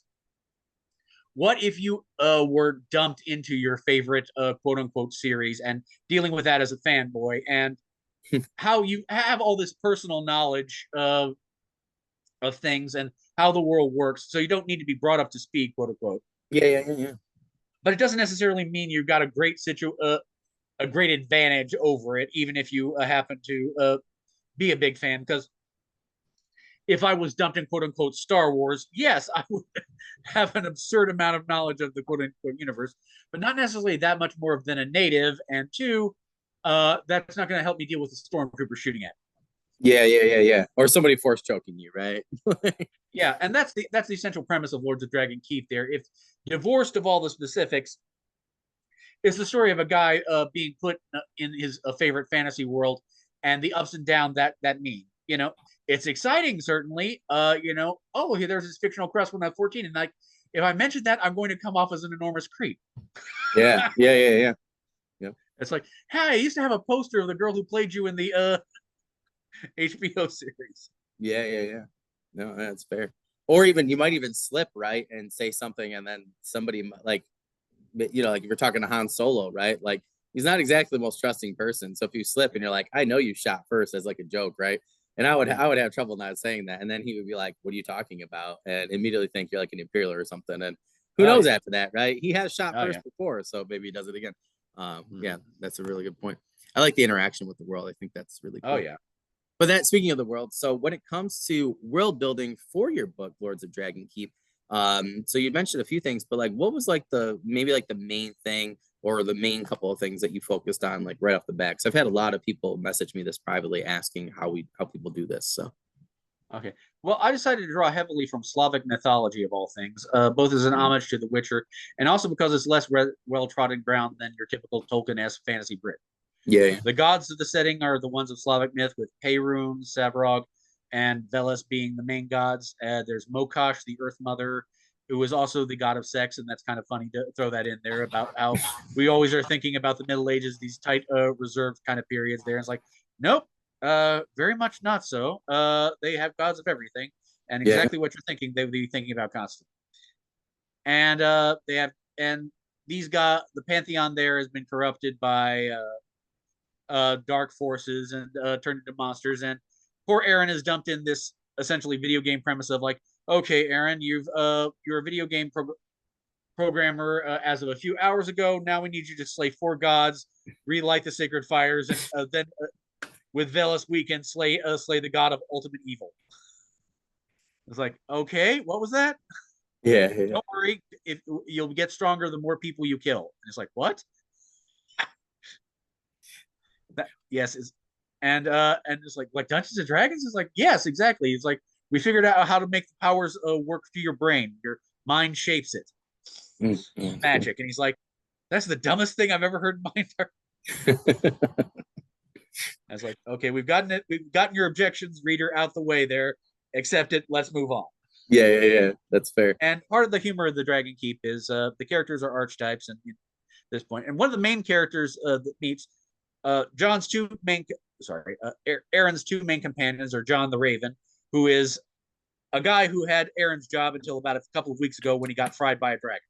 what if you were dumped into your favorite quote unquote series and dealing with that as a fanboy, and how you have all this personal knowledge of things and how the world works, so you don't need to be brought up to speed, quote unquote. yeah, yeah, yeah, yeah. But it doesn't necessarily mean you've got a great advantage over it, even if you happen to be a big fan. Because if I was dumped in quote unquote Star Wars, yes, I would have an absurd amount of knowledge of the quote unquote universe, but not necessarily that much more than a native. And two, that's not going to help me deal with the stormtrooper shooting at me. Yeah, yeah, yeah, yeah. Or somebody force choking you, right? Yeah, and that's the essential premise of Lords of Dragon Keep. There, if divorced of all the specifics, it's the story of a guy being put in his favorite fantasy world and the ups and downs that mean. It's exciting, certainly. Oh, there's this fictional crest when I'm 14, and like, if I mention that, I'm going to come off as an enormous creep. Yeah, yeah, yeah, yeah. Yeah. It's like, hey, I used to have a poster of the girl who played you in the HBO series. Yeah, yeah, yeah. No, that's fair. Or even you might even slip, right, and say something, and then somebody like, like if you're talking to Han Solo, right? Like he's not exactly the most trusting person. So if you slip and you're like, I know you shot first as like a joke, right? And Yeah. I would have trouble not saying that. And then he would be like, what are you talking about? And immediately think you're like an Imperial or something. And who Oh knows yeah. after that, right? He has shot Oh first yeah. before, so maybe he does it again. Mm-hmm. Yeah, that's a really good point. I like the interaction with the world. I think that's really Oh cool. yeah. But that speaking of the world, so when it comes to world building for your book, Lords of Dragon Keep, so you mentioned a few things, but like what was like the maybe like the main thing or the main couple of things that you focused on like right off the bat? Because I've had a lot of people message me this privately asking how people do this. So Okay. Well, I decided to draw heavily from Slavic mythology of all things, both as an homage to The Witcher and also because it's less well-trodden ground than your typical Tolkien-esque fantasy Brit. yeah, The gods of the setting are the ones of Slavic myth, with Perun, Savrog, and Veles being the main gods. There's Mokosh, the Earth Mother, who is also the god of sex, and that's kind of funny to throw that in there about how we always are thinking about the Middle Ages, these tight, reserved kind of periods there. And it's like, nope, very much not so. They have gods of everything, and yeah, exactly what you're thinking, they would be thinking about constantly. And they have, and these guys, the pantheon there has been corrupted by dark forces and turned into monsters. And poor Aaron is dumped in this essentially video game premise of like, okay, Aaron, you're a video game programmer as of a few hours ago. Now we need you to slay 4 gods, relight the sacred fires, and then with Veles we can slay the god of ultimate evil. It's like, okay, what was that? yeah, yeah, Don't worry, if you'll get stronger the more people you kill. And it's like, what? Yes, is and it's like Dungeons and Dragons is like, yes, exactly. It's like we figured out how to make the powers work through your brain. Your mind shapes it. Magic. And he's like, that's the dumbest thing I've ever heard in my entire. I was like, okay, we've gotten it. We've gotten your objections, reader, out the way there. Accept it. Let's move on. yeah, yeah, yeah. That's fair. And part of the humor of the Dragon Keep is the characters are archetypes, and this point, and one of the main characters that meets John's two main, sorry, Aaron's two main companions are John the Raven, who is a guy who had Aaron's job until about a couple of weeks ago when he got fried by a dragon.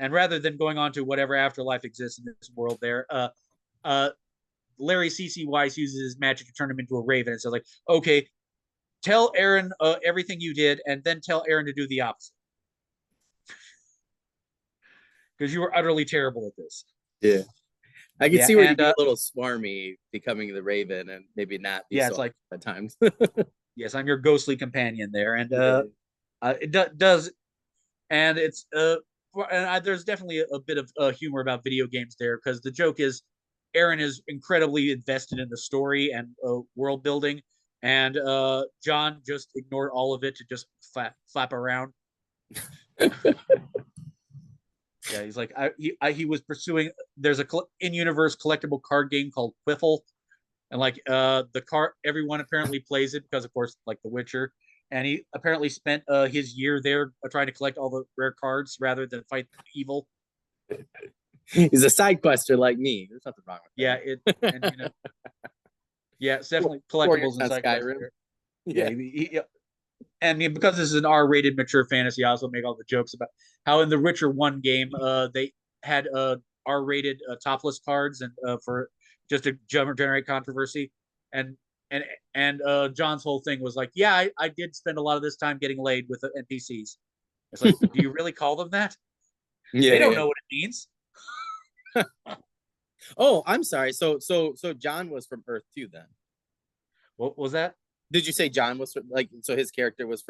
And rather than going on to whatever afterlife exists in this world, there, Larry C.C. Weiss uses his magic to turn him into a raven, and says like, okay, tell Aaron everything you did, and then tell Aaron to do the opposite, because you were utterly terrible at this. Yeah. I could Yeah, see where and you'd be a little smarmy becoming the Raven and maybe not be yeah, so it's like, at times. yes, I'm your ghostly companion there, and Yeah. it does, and it's there's definitely a bit of humor about video games there, because the joke is Aaron is incredibly invested in the story and world building, and John just ignored all of it to just flap around. Yeah, he's like, he was pursuing. There's a in-universe collectible card game called Quiffle, and like the card, everyone apparently plays it because, of course, like The Witcher, and he apparently spent his year there trying to collect all the rare cards rather than fight evil. He's a side quester like me. There's nothing wrong with Yeah, that. and yeah, it's definitely collectibles and side quests. Yeah, and because this is an R-rated mature fantasy, I also make all the jokes about how in the Witcher 1 game, they had R-rated topless cards, and for just to generate controversy, and and John's whole thing was like, yeah, I did spend a lot of this time getting laid with the NPCs. It's like, do you really call them that? Yeah, They don't know what it means. Oh, I'm sorry. So John was from Earth too then. What was that? Did you say John was like, so his character was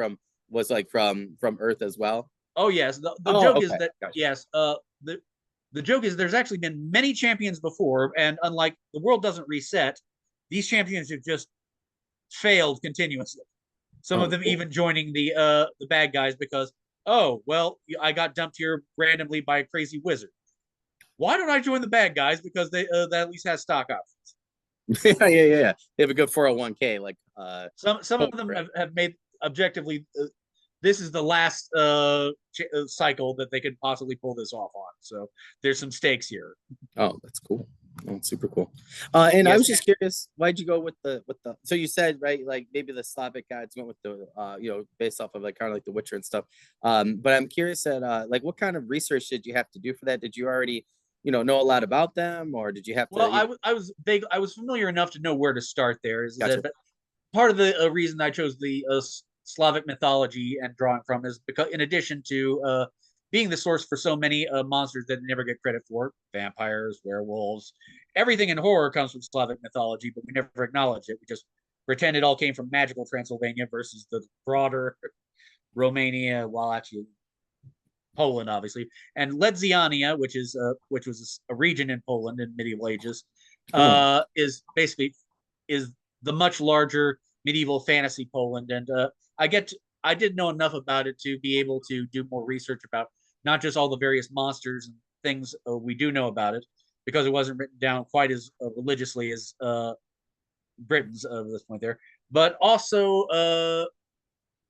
like from Earth as well? Oh yes, the Oh, joke okay. is that Gotcha. yes, the joke is there's actually been many champions before, and unlike the world doesn't reset, these champions have just failed continuously. Some of Oh, them cool. even joining the bad guys because, oh well, I got dumped here randomly by a crazy wizard. Why don't I join the bad guys? Because that at least has stock options. Yeah. They have a good 401k, like Some of Hope, them right? have made objectively. This is the last cycle that they could possibly pull this off on. So there's some stakes here. Oh, that's cool. Oh, super cool. And I Yes, was just curious, why'd you go with the? So you said right, like maybe the Slavic gods went with the, based off of like kind of like The Witcher and stuff. But I'm curious at like what kind of research did you have to do for that? Did you already, know a lot about them, or did you have well, to? I was familiar enough to know where to start there. Is that Gotcha. but part of the reason I chose the Slavic mythology and drawing from is because, in addition to being the source for so many monsters that never get credit for, vampires, werewolves, everything in horror comes from Slavic mythology, but we never acknowledge it. We just pretend it all came from magical Transylvania versus the broader Romania, while actually Poland, obviously, and Ledsiania, which was a region in Poland in medieval ages, Oh, is basically is the much larger medieval fantasy Poland, and I did know enough about it to be able to do more research about not just all the various monsters and things we do know about it, because it wasn't written down quite as religiously as Britain's at this point there, but also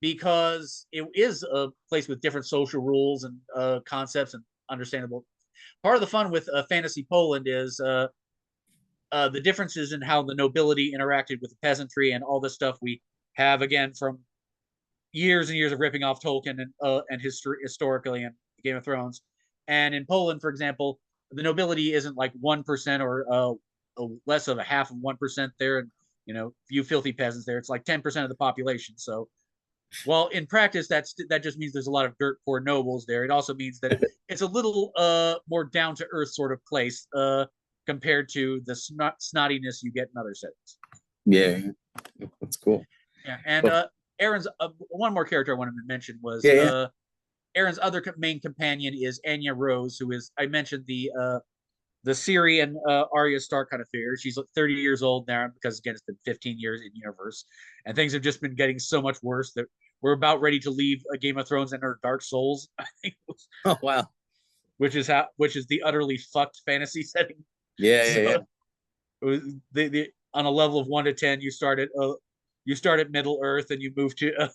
because it is a place with different social rules and concepts and understandable. Part of the fun with fantasy Poland is the differences in how the nobility interacted with the peasantry and all the stuff we have again from years and years of ripping off Tolkien and historically and Game of Thrones. And in Poland, for example, the nobility isn't like 1% or less of a half of 1% there, and few filthy peasants there. It's like 10% of the population. So well, in practice, that just means there's a lot of dirt poor nobles there. It also means that it's a little more down to earth sort of place compared to the snottiness you get in other settings. yeah, that's cool. Yeah, and Well, Aaron's one more character I wanted to mention was yeah. Aaron's other main companion is Anya Rose, who is I mentioned the Ciri and Arya Stark kind of figure. She's 30 years old now because again it's been 15 years in universe, and things have just been getting so much worse that we're about ready to leave a Game of Thrones and her Dark Souls. I think, Oh, wow. which is the utterly fucked fantasy setting. Yeah. So the on a level of 1 to 10, you start at Middle Earth and you move to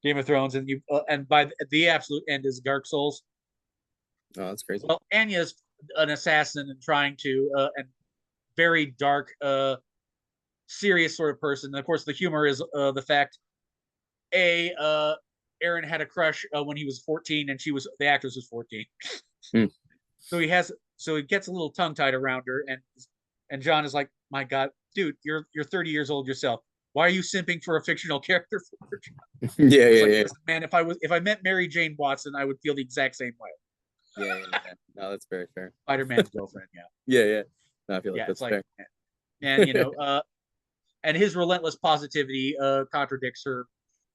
Game of Thrones, and and by the absolute end is Dark Souls. Oh, that's crazy. Well, Anya's an assassin and trying to and very dark, serious sort of person. And of course, the humor is the fact Aaron had a crush when he was 14, and the actress was 14. Hmm. So he gets a little tongue tied around her, and And John is like, my God, dude, you're 30 years old yourself. Why are you simping for a fictional character for John? Yeah, It's yeah, like, yeah. listen, man, if I met Mary Jane Watson, I would feel the exact same way. Yeah, yeah, yeah. No, that's very fair. Spider-Man's girlfriend, yeah. Yeah, yeah. No, I feel like Yeah, that's it's like, fair. and and his relentless positivity contradicts her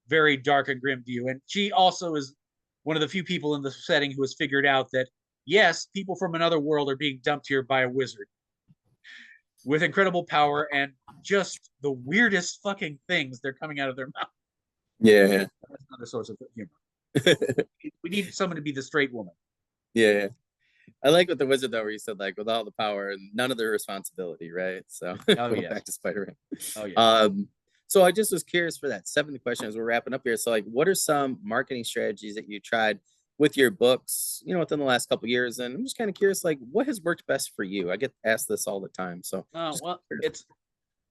very dark and grim view. And she also is one of the few people in the setting who has figured out that yes, people from another world are being dumped here by a wizard with incredible power and just the weirdest fucking things they're coming out of their mouth. Yeah, yeah. That's another source of humor. We need someone to be the straight woman. Yeah, yeah. I like with the wizard though, where you said like with all the power and none of the responsibility, right? So going Yes. back to Spider-Man. Oh yeah. So I just was curious for that seventh question as we're wrapping up here. So like, what are some marketing strategies that you tried with your books, within the last couple of years? And I'm just kind of curious, like, what has worked best for you? I get asked this all the time. So Well, it's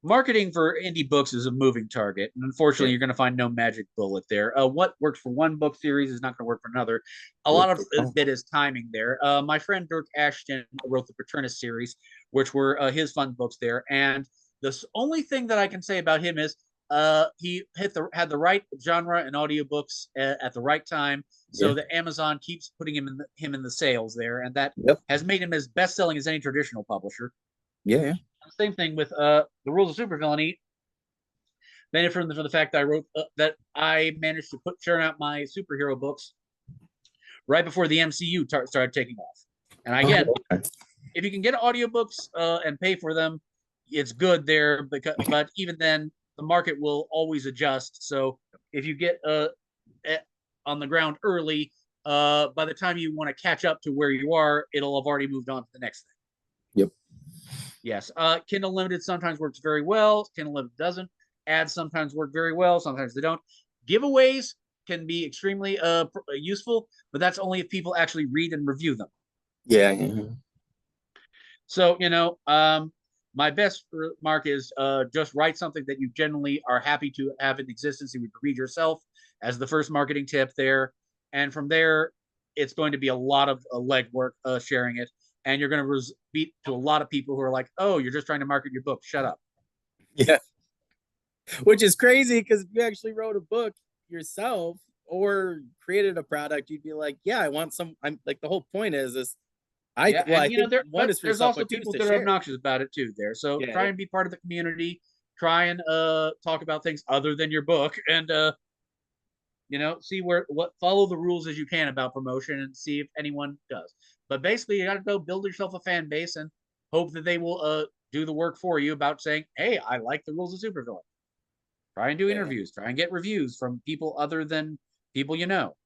marketing for indie books is a moving target, and unfortunately, you're going to find no magic bullet there. What works for one book series is not going to work for another. A lot of it is timing there. My friend Dirk Ashton wrote the Paternus series, which were his fun books there, and the only thing that I can say about him is he had the right genre and audiobooks at the right time, so that Amazon keeps putting him in the sales there, and that has made him as best selling as any traditional publisher. Yeah. Same thing with the Rules of Supervillainy. Benefit from the fact that I wrote that I managed to churn out my superhero books right before the MCU started taking off. And again, if you can get audiobooks and pay for them, it's good there. But even then, the market will always adjust. So if you get on the ground early, by the time you want to catch up to where you are, it'll have already moved on to the next thing. Yep. Yes. Kindle Limited sometimes works very well. Kindle Limited doesn't. Ads sometimes work very well. Sometimes they don't. Giveaways can be extremely useful, but that's only if people actually read and review them. Yeah. So, my best remark is just write something that you generally are happy to have in existence and you read yourself as the first marketing tip there. And from there, it's going to be a lot of legwork sharing it. And you're going to beat to a lot of people who are like, oh, you're just trying to market your book. Shut up. Yeah. Which is crazy because if you actually wrote a book yourself or created a product, you'd be like, yeah, I want some. I'm like, the whole point is this. I think one is for there's also people that are obnoxious about it too there. So try and be part of the community. Try and talk about things other than your book and see follow the rules as you can about promotion and see if anyone does. But basically, you got to go build yourself a fan base and hope that they will do the work for you about saying, hey, I like the Rules of Supervillain. Try and do interviews. Try and get reviews from people other than people you know.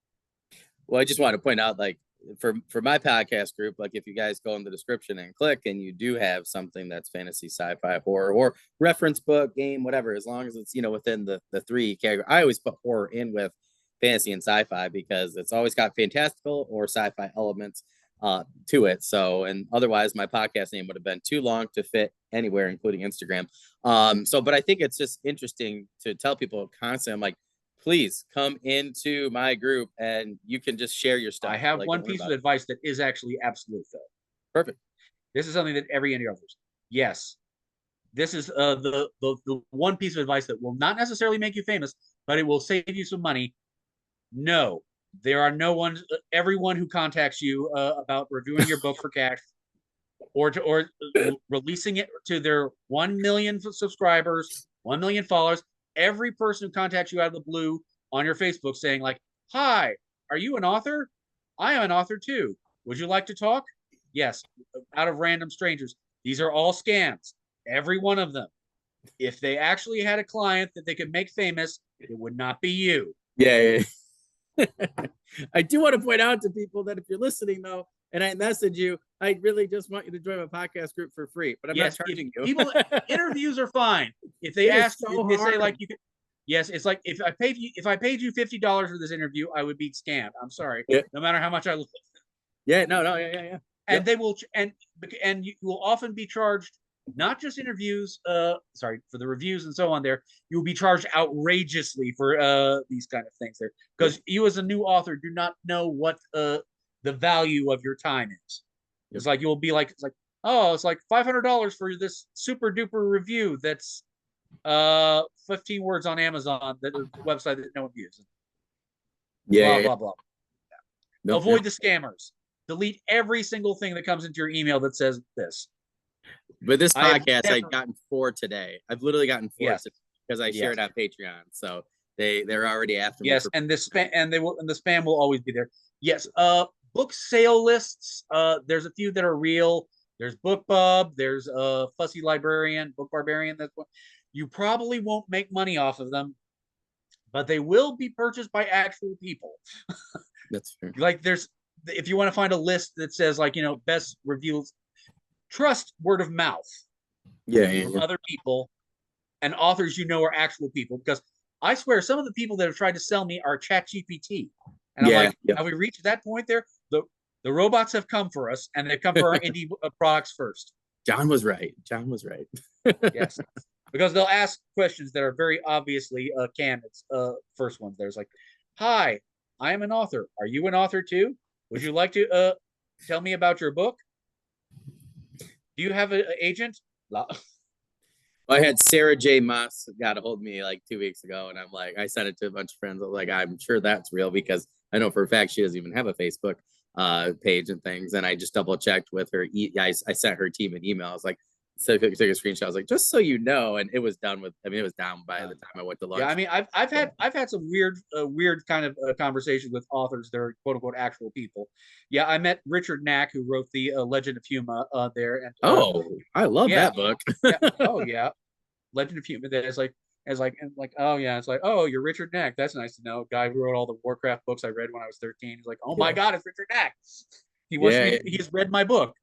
Well, I just want to point out, like, for my podcast group, like if you guys go in the description and click and you do have something that's fantasy, sci-fi, horror, or reference book, game, whatever, as long as it's, within the three categories. I always put horror in with fantasy and sci-fi because it's always got fantastical or sci-fi elements to it. So, and otherwise my podcast name would have been too long to fit anywhere, including Instagram. But I think it's just interesting to tell people constantly, I'm like, please come into my group and you can just share your stuff. I have one piece of advice that is actually absolute, though. Perfect. This is something that every indie author. Yes. This is the one piece of advice that will not necessarily make you famous, but it will save you some money. No, there are everyone who contacts you about reviewing your book for cash or releasing it to their 1 million subscribers, 1 million followers. Every person who contacts you out of the blue on your Facebook saying like, hi, are you an author? I am an author too. Would you like to talk? Yes, out of random strangers. These are all scams. Every one of them. If they actually had a client that they could make famous, it would not be you. Yeah. I do want to point out to people that if you're listening though, and I message you, I really just want you to join my podcast group for free, but I'm not charging you. People, interviews are fine. If they ask, if they say like you could, yes, it's like if I paid you $50 for this interview, I would be scammed. I'm sorry, no matter how much I look. Yeah, yeah. And they will, and you will often be charged not just interviews, for the reviews and so on. There, you will be charged outrageously for these kind of things there, because you as a new author do not know what the value of your time is. It's like you'll be like, it's like, oh, it's like $500 for this super duper review that's 15 words on Amazon, that a website that no one uses. Yeah, Blah yeah, blah blah. no, Avoid the scammers. Delete every single thing that comes into your email that says this. But this I have podcast, never. I've gotten 4 today. I've literally gotten 4 Yes. today because I shared Yes. on Patreon. So they're already after me. Yes, and the spam will always be there. Yes. Book sale lists. There's a few that are real. There's BookBub. There's Fussy Librarian, Book Barbarian. That's one. You probably won't make money off of them, but they will be purchased by actual people. That's fair. Like there's, if you want to find a list that says like, best reviews, trust word of mouth from other people and authors are actual people, because I swear some of the people that have tried to sell me are ChatGPT, and I'm like, have we reached that point there? The robots have come for us, and they've come for our indie products first. John was right. John was right. Yes, because they'll ask questions that are very obviously canned. First ones. There's like, "Hi, I am an author. Are you an author too? Would you like to tell me about your book? Do you have an agent?" I had Sarah J. Moss got a hold of me like 2 weeks ago, and I'm like, I sent it to a bunch of friends. I was like, I'm sure that's real because I know for a fact she doesn't even have a Facebook page and things. And I just double checked with her. I sent her team an email. I was like, so I took a screenshot. I was like, just so you know, and it was done with. I mean, it was down by the time I went to lunch. Yeah, I mean, I've had some weird kind of conversations with authors that are quote unquote actual people. Yeah, I met Richard Knack, who wrote the Legend of Huma there. And I love that book. Yeah. Oh yeah, Legend of Huma. That is like oh yeah, it's like, oh, you're Richard Knack. That's nice to know. Guy who wrote all the Warcraft books I read when I was 13. He's like, oh my god, it's Richard Knack. He wants me. He's read my book.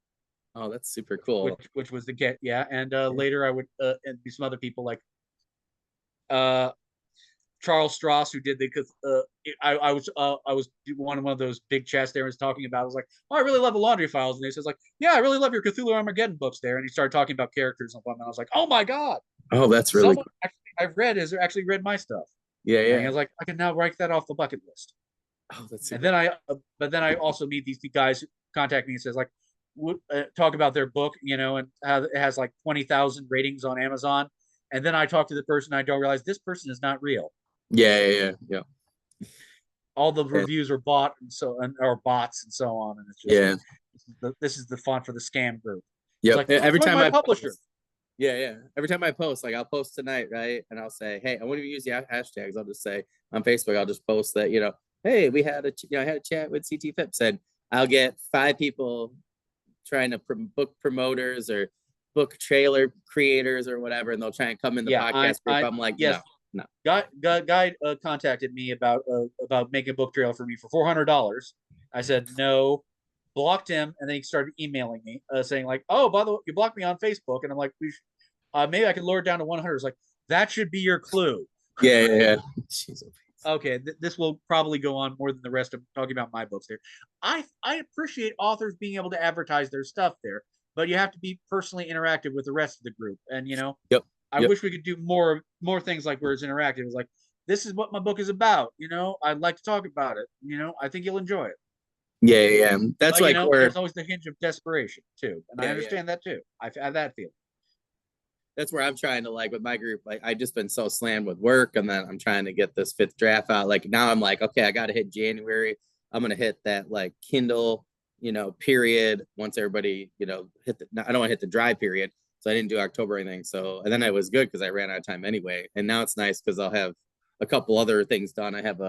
Oh, that's super cool. Which was the get, yeah. And later I would and be some other people like Charles Strauss, who did I was one of those big chats there was talking about. I was like, oh, I really love the Laundry Files, and he says like, yeah, I really love your Cthulhu Armageddon books there, and he started talking about characters and whatnot. I was like, oh my god, oh, that's really someone cool. I've read has actually read my stuff. Yeah. And I was like, I can now write that off the bucket list. Oh, that's super. And then but then I also meet these guys who contact me and says like, talk about their book, and how it has like 20,000 ratings on Amazon. And then I talk to the person, I don't realize this person is not real. Yeah. All the reviews are bought or bots and so on. And it's just this is the font for the scam group. Yeah. Like, every time I publisher. Post, yeah. Every time I post, like I'll post tonight, right? And I'll say, hey, I won't even use the hashtags. I'll just say on Facebook, I'll just post that, hey, we had I had a chat with CT Phipps, and I'll get 5 people trying to book promoters or book trailer creators or whatever, and they'll try and come in the podcast group. I'm like, yes. No. Guy contacted me about making a book trailer for me for $400. I said no, blocked him, and then he started emailing me saying like, oh, by the way, you blocked me on Facebook, and I'm like, maybe I can lower it down to 100. It's like, that should be your clue. Yeah. Okay, this will probably go on more than the rest of talking about my books there. I appreciate authors being able to advertise their stuff there, but you have to be personally interactive with the rest of the group. And I wish we could do more things like where it's interactive. It's like, this is what my book is about. I'd like to talk about it. I think you'll enjoy it. Yeah. That's but, there's always the hinge of desperation too, and I understand that too. I've had that feeling. That's where I'm trying to, like, with my group, like I just been so slammed with work, and then I'm trying to get this 5th draft out. Like now I'm like, okay, I got to hit January. I'm going to hit that like Kindle, period. Once everybody, I don't want to hit the dry period. So I didn't do October or anything. So, and then it was good because I ran out of time anyway. And now it's nice because I'll have a couple other things done. I have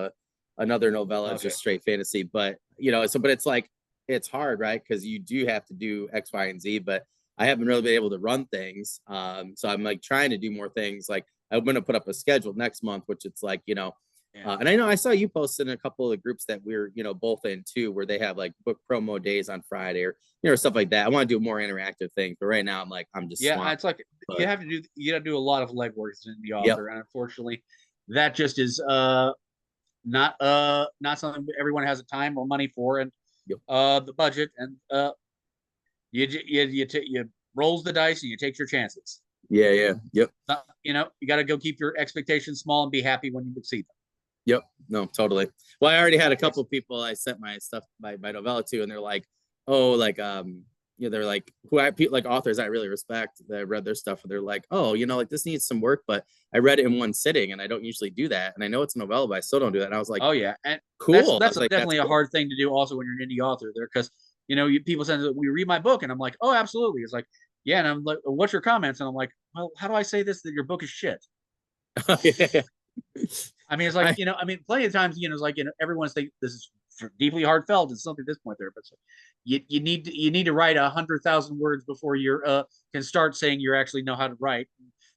another novella, just straight fantasy, but but it's like, it's hard, right? Because you do have to do X, Y, and Z, but I haven't really been able to run things. So I'm like trying to do more things. Like I'm going to put up a schedule next month, which it's like, and I know I saw you posted in a couple of the groups that we're, both in too, where they have like book promo days on Friday or, stuff like that. I want to do more interactive things, but right now I'm like, I'm just swamped. It's like you have to do a lot of legwork in the author. And unfortunately that just is not something everyone has the time or money for, and the budget, and you rolls the dice and you take your chances. Yeah. Yep. You got to go keep your expectations small and be happy when you exceed them. Yep. No, totally. Well, I already had a couple of people I sent my stuff, my novella to, and they're like, oh, like, they're like like authors I really respect that I read their stuff and they're like, oh, like this needs some work, but I read it in one sitting and I don't usually do that. And I know it's a novella, but I still don't do that. And I was like, Oh yeah, and cool. that's Like, definitely cool. a hard thing to do also when you're an indie author there, because people say, we read my book, and I'm like, oh, absolutely. It's like, yeah, and I'm like, what's your comments? And I'm like, well, how do I say this that your book is shit? Yeah. I mean, it's like, I mean, plenty of times, it's like, everyone's thinking this is deeply heartfelt and something at this point there, but you need to write 100,000 words before you can start saying you actually know how to write.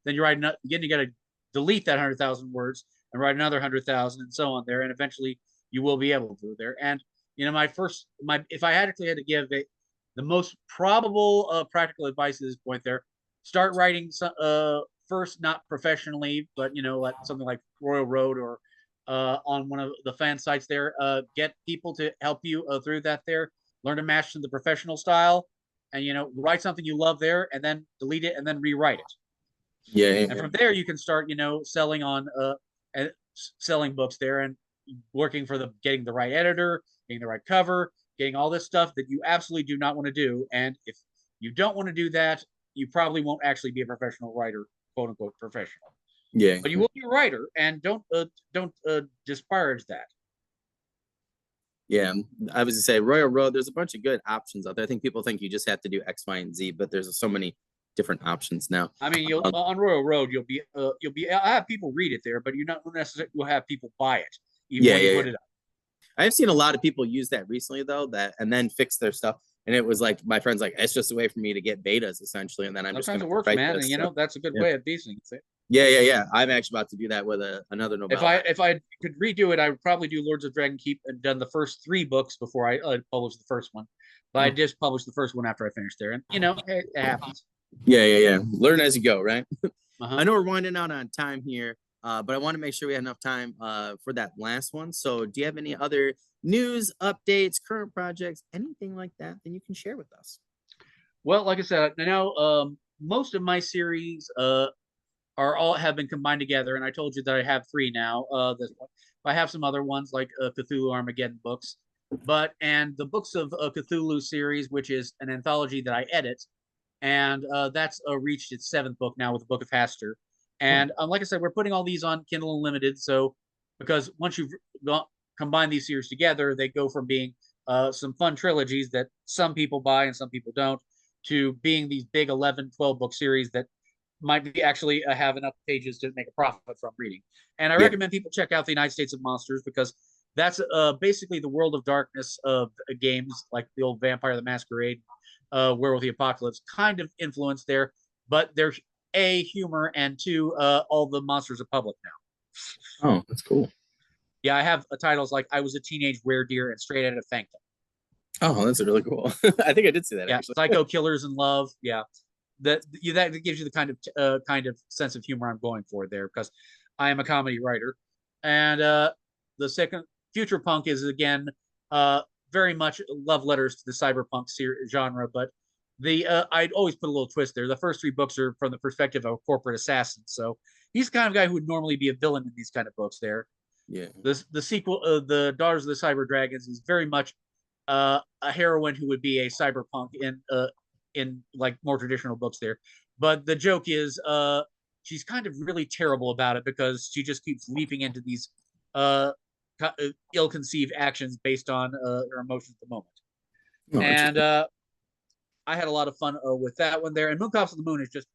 Then you write again, you got to delete that 100,000 words and write another 100,000 and so on there, and eventually you will be able to there. And if I had to give the most probable practical advice at this point there, start writing first, not professionally, but like something like Royal Road or on one of the fan sites there. Get people to help you through that there. Learn to match to the professional style, and write something you love there, and then delete it and then rewrite it. Yeah. And from there you can start selling on selling books there, and working for getting the right editor, getting the right cover, getting all this stuff that you absolutely do not want to do. And if you don't want to do that, you probably won't actually be a professional writer, quote unquote professional. Yeah. But you will be a writer, and don't disparage that. Yeah, I was gonna say Royal Road. There's a bunch of good options out there. I think people think you just have to do X, Y, and Z, but there's so many different options now. I mean, you'll on Royal Road, you'll be I have people read it there, but you're not necessarily will have people buy it even when you put it up. I've seen a lot of people use that recently though, and then fix their stuff. And it was like my friend's like, it's just a way for me to get betas essentially, and then I'm sometimes just it works, man, and that's a good way of decent it. Yeah. I'm actually about to do that with another novella. If I could redo it, I would probably do Lords of Dragonkeep and done the first 3 books before I published the first one. But I just published the first one after I finished there, and hey, it happens. Yeah. Learn as you go, right? I know we're winding out on time here, but I want to make sure we have enough time for that last one. So, do you have any other news, updates, current projects, anything like that you can share with us? Well, like I said, most of my series have been combined together, and I told you that I have 3 now. I have some other ones like Cthulhu Armageddon books, and the Books of Cthulhu series, which is an anthology that I edit, and that's reached its 7th book now with the Book of Hastur. And like I said, we're putting all these on Kindle Unlimited, so because once you've combined these series together, they go from being some fun trilogies that some people buy and some people don't, to being these big 11, 12 book series that might be actually have enough pages to make a profit from reading. And I recommend people check out the United States of Monsters, because that's basically the world of darkness of games like the old Vampire the Masquerade, Werewolf the Apocalypse kind of influence there, but there's A, humor, and 2, all the monsters are public now. Oh, that's cool. Yeah, I have titles like I Was a Teenage Weredeer and Straight Outta Thanked. Oh, that's really cool. I think I did see that. Yeah, actually. Psycho Killers in Love. Yeah, that gives you the kind of sense of humor I'm going for there, because I am a comedy writer. And the second, Future Punk, is again very much love letters to the cyberpunk genre, but I'd always put a little twist there. The first 3 books are from the perspective of a corporate assassin, so he's the kind of guy who would normally be a villain in these kind of books there. Yeah. The sequel, The Daughters of the Cyber Dragons, is very much a heroine who would be a cyberpunk in like more traditional books there. But the joke is she's kind of really terrible about it, because she just keeps leaping into these ill-conceived actions based on her emotions at the moment. Oh, and I had a lot of fun with that one there. And Mooncops on the Moon is just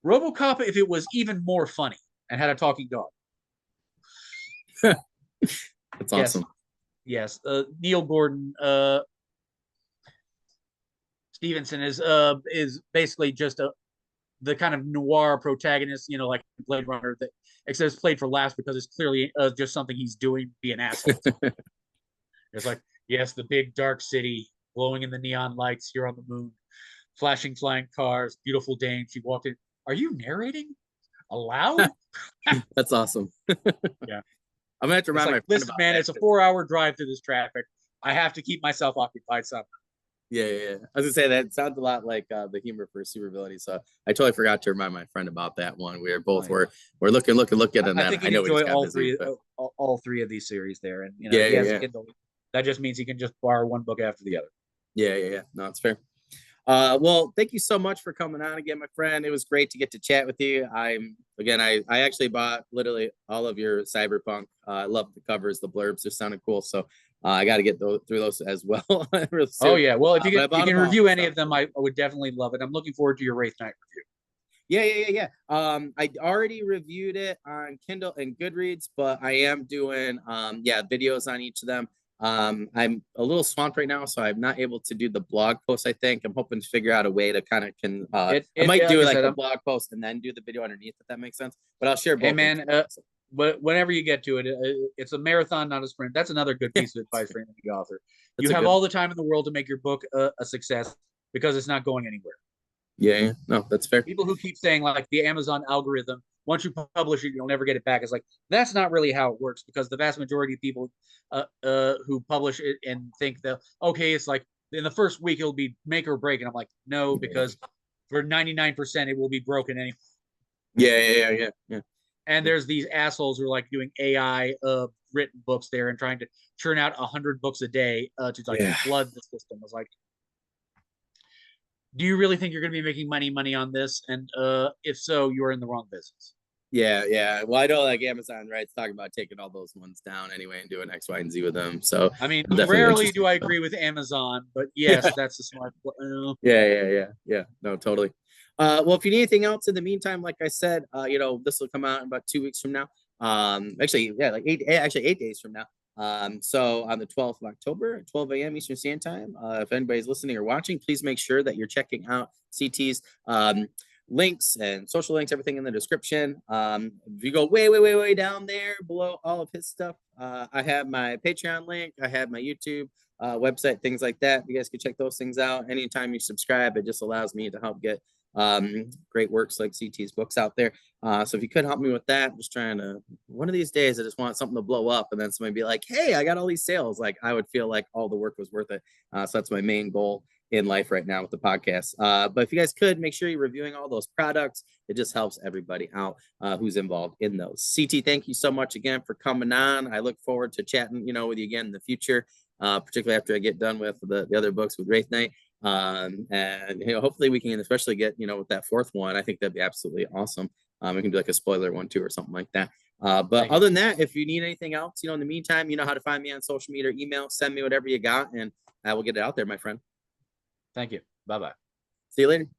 RoboCop if it was even more funny and had a talking dog. That's awesome. Yes. Neil Gordon Stevenson is basically just the kind of noir protagonist, like Blade Runner, that except it's played for laughs because it's clearly just something he's doing, be an asshole. It's like, yes, the big dark city, glowing in the neon lights here on the moon, flashing flying cars, beautiful dame. She walked in. Are you narrating aloud? That's awesome. Yeah. I'm gonna have to remind my friend listen, man, it's a 4-hour drive through this traffic. I have to keep myself occupied somehow. Yeah. I was gonna say that sounds a lot like the humor for Supervillainy. So I totally forgot to remind my friend about that one. We are both we're looking at that. I think you enjoy all three of these series there, and he has a Kindle. That just means he can just borrow one book after the other. Yeah. No, it's fair. Well, thank you so much for coming on again, my friend. It was great to get to chat with you. I actually bought literally all of your cyberpunk. I love the covers, the blurbs, they're sounding cool. So I got to get through those as well real Oh soon. yeah, well if you can review any So. of them, I would definitely love it. I'm looking forward to your Wraith Knight review. Yeah. I already reviewed it on Kindle and Goodreads, but I am doing videos on each of them. I'm a little swamped right now, so I'm not able to do the blog post. I think I'm hoping to figure out a way to kind of I might do like a blog post and then do the video underneath, if that makes sense. But I'll share both. Hey man, but whenever you get to it, it's a marathon, not a sprint. That's another good piece of advice for any author. You have all the time in the world to make your book a success because it's not going anywhere. Yeah, no, that's fair. People who keep saying like the Amazon algorithm, once you publish it, you'll never get it back. It's like that's not really how it works, because the vast majority of people who publish it and think that okay, it's like in the first week it'll be make or break, and I'm like, no, because for 99% it will be broken anyway. Yeah. And there's these assholes who are like doing AI written books there and trying to churn out 100 books a day to like flood the system. I was like, do you really think you're going to be making money on this? And if so, you're in the wrong business. Yeah. Well, I know like Amazon, right? It's talking about taking all those ones down anyway and doing X, Y, and Z with them. So I mean, rarely do I agree with Amazon, but yes, that's a smart. Yeah. No, totally. Well, if you need anything else in the meantime, like I said, this will come out in about 2 weeks from now. Like 8 days from now. So on the 12th of October at 12 a.m. Eastern Standard Time, if anybody's listening or watching, please make sure that you're checking out CT's links and social links, everything in the description. If you go way down there below all of his stuff, I have my Patreon link, I have my YouTube website, things like that. You guys can check those things out. Anytime you subscribe, it just allows me to help get great works like CT's books out there. So if you could help me with that, I'm just trying to, one of these days I just want something to blow up and then somebody be like, hey, I got all these sales. Like I would feel like all the work was worth it. So that's my main goal in life right now with the podcast. But if you guys could make sure you're reviewing all those products, it just helps everybody out who's involved in those. CT, thank you so much again for coming on. I look forward to chatting, with you again in the future, particularly after I get done with the other books with Wraith Knight. And hopefully we can especially get with that fourth one. I think that'd be absolutely awesome. We can do like a spoiler one too or something like that. But other than that, if you need anything else, in the meantime, you know how to find me on social media or email. Send me whatever you got and I will get it out there, my friend. Thank you. Bye-bye. See you later.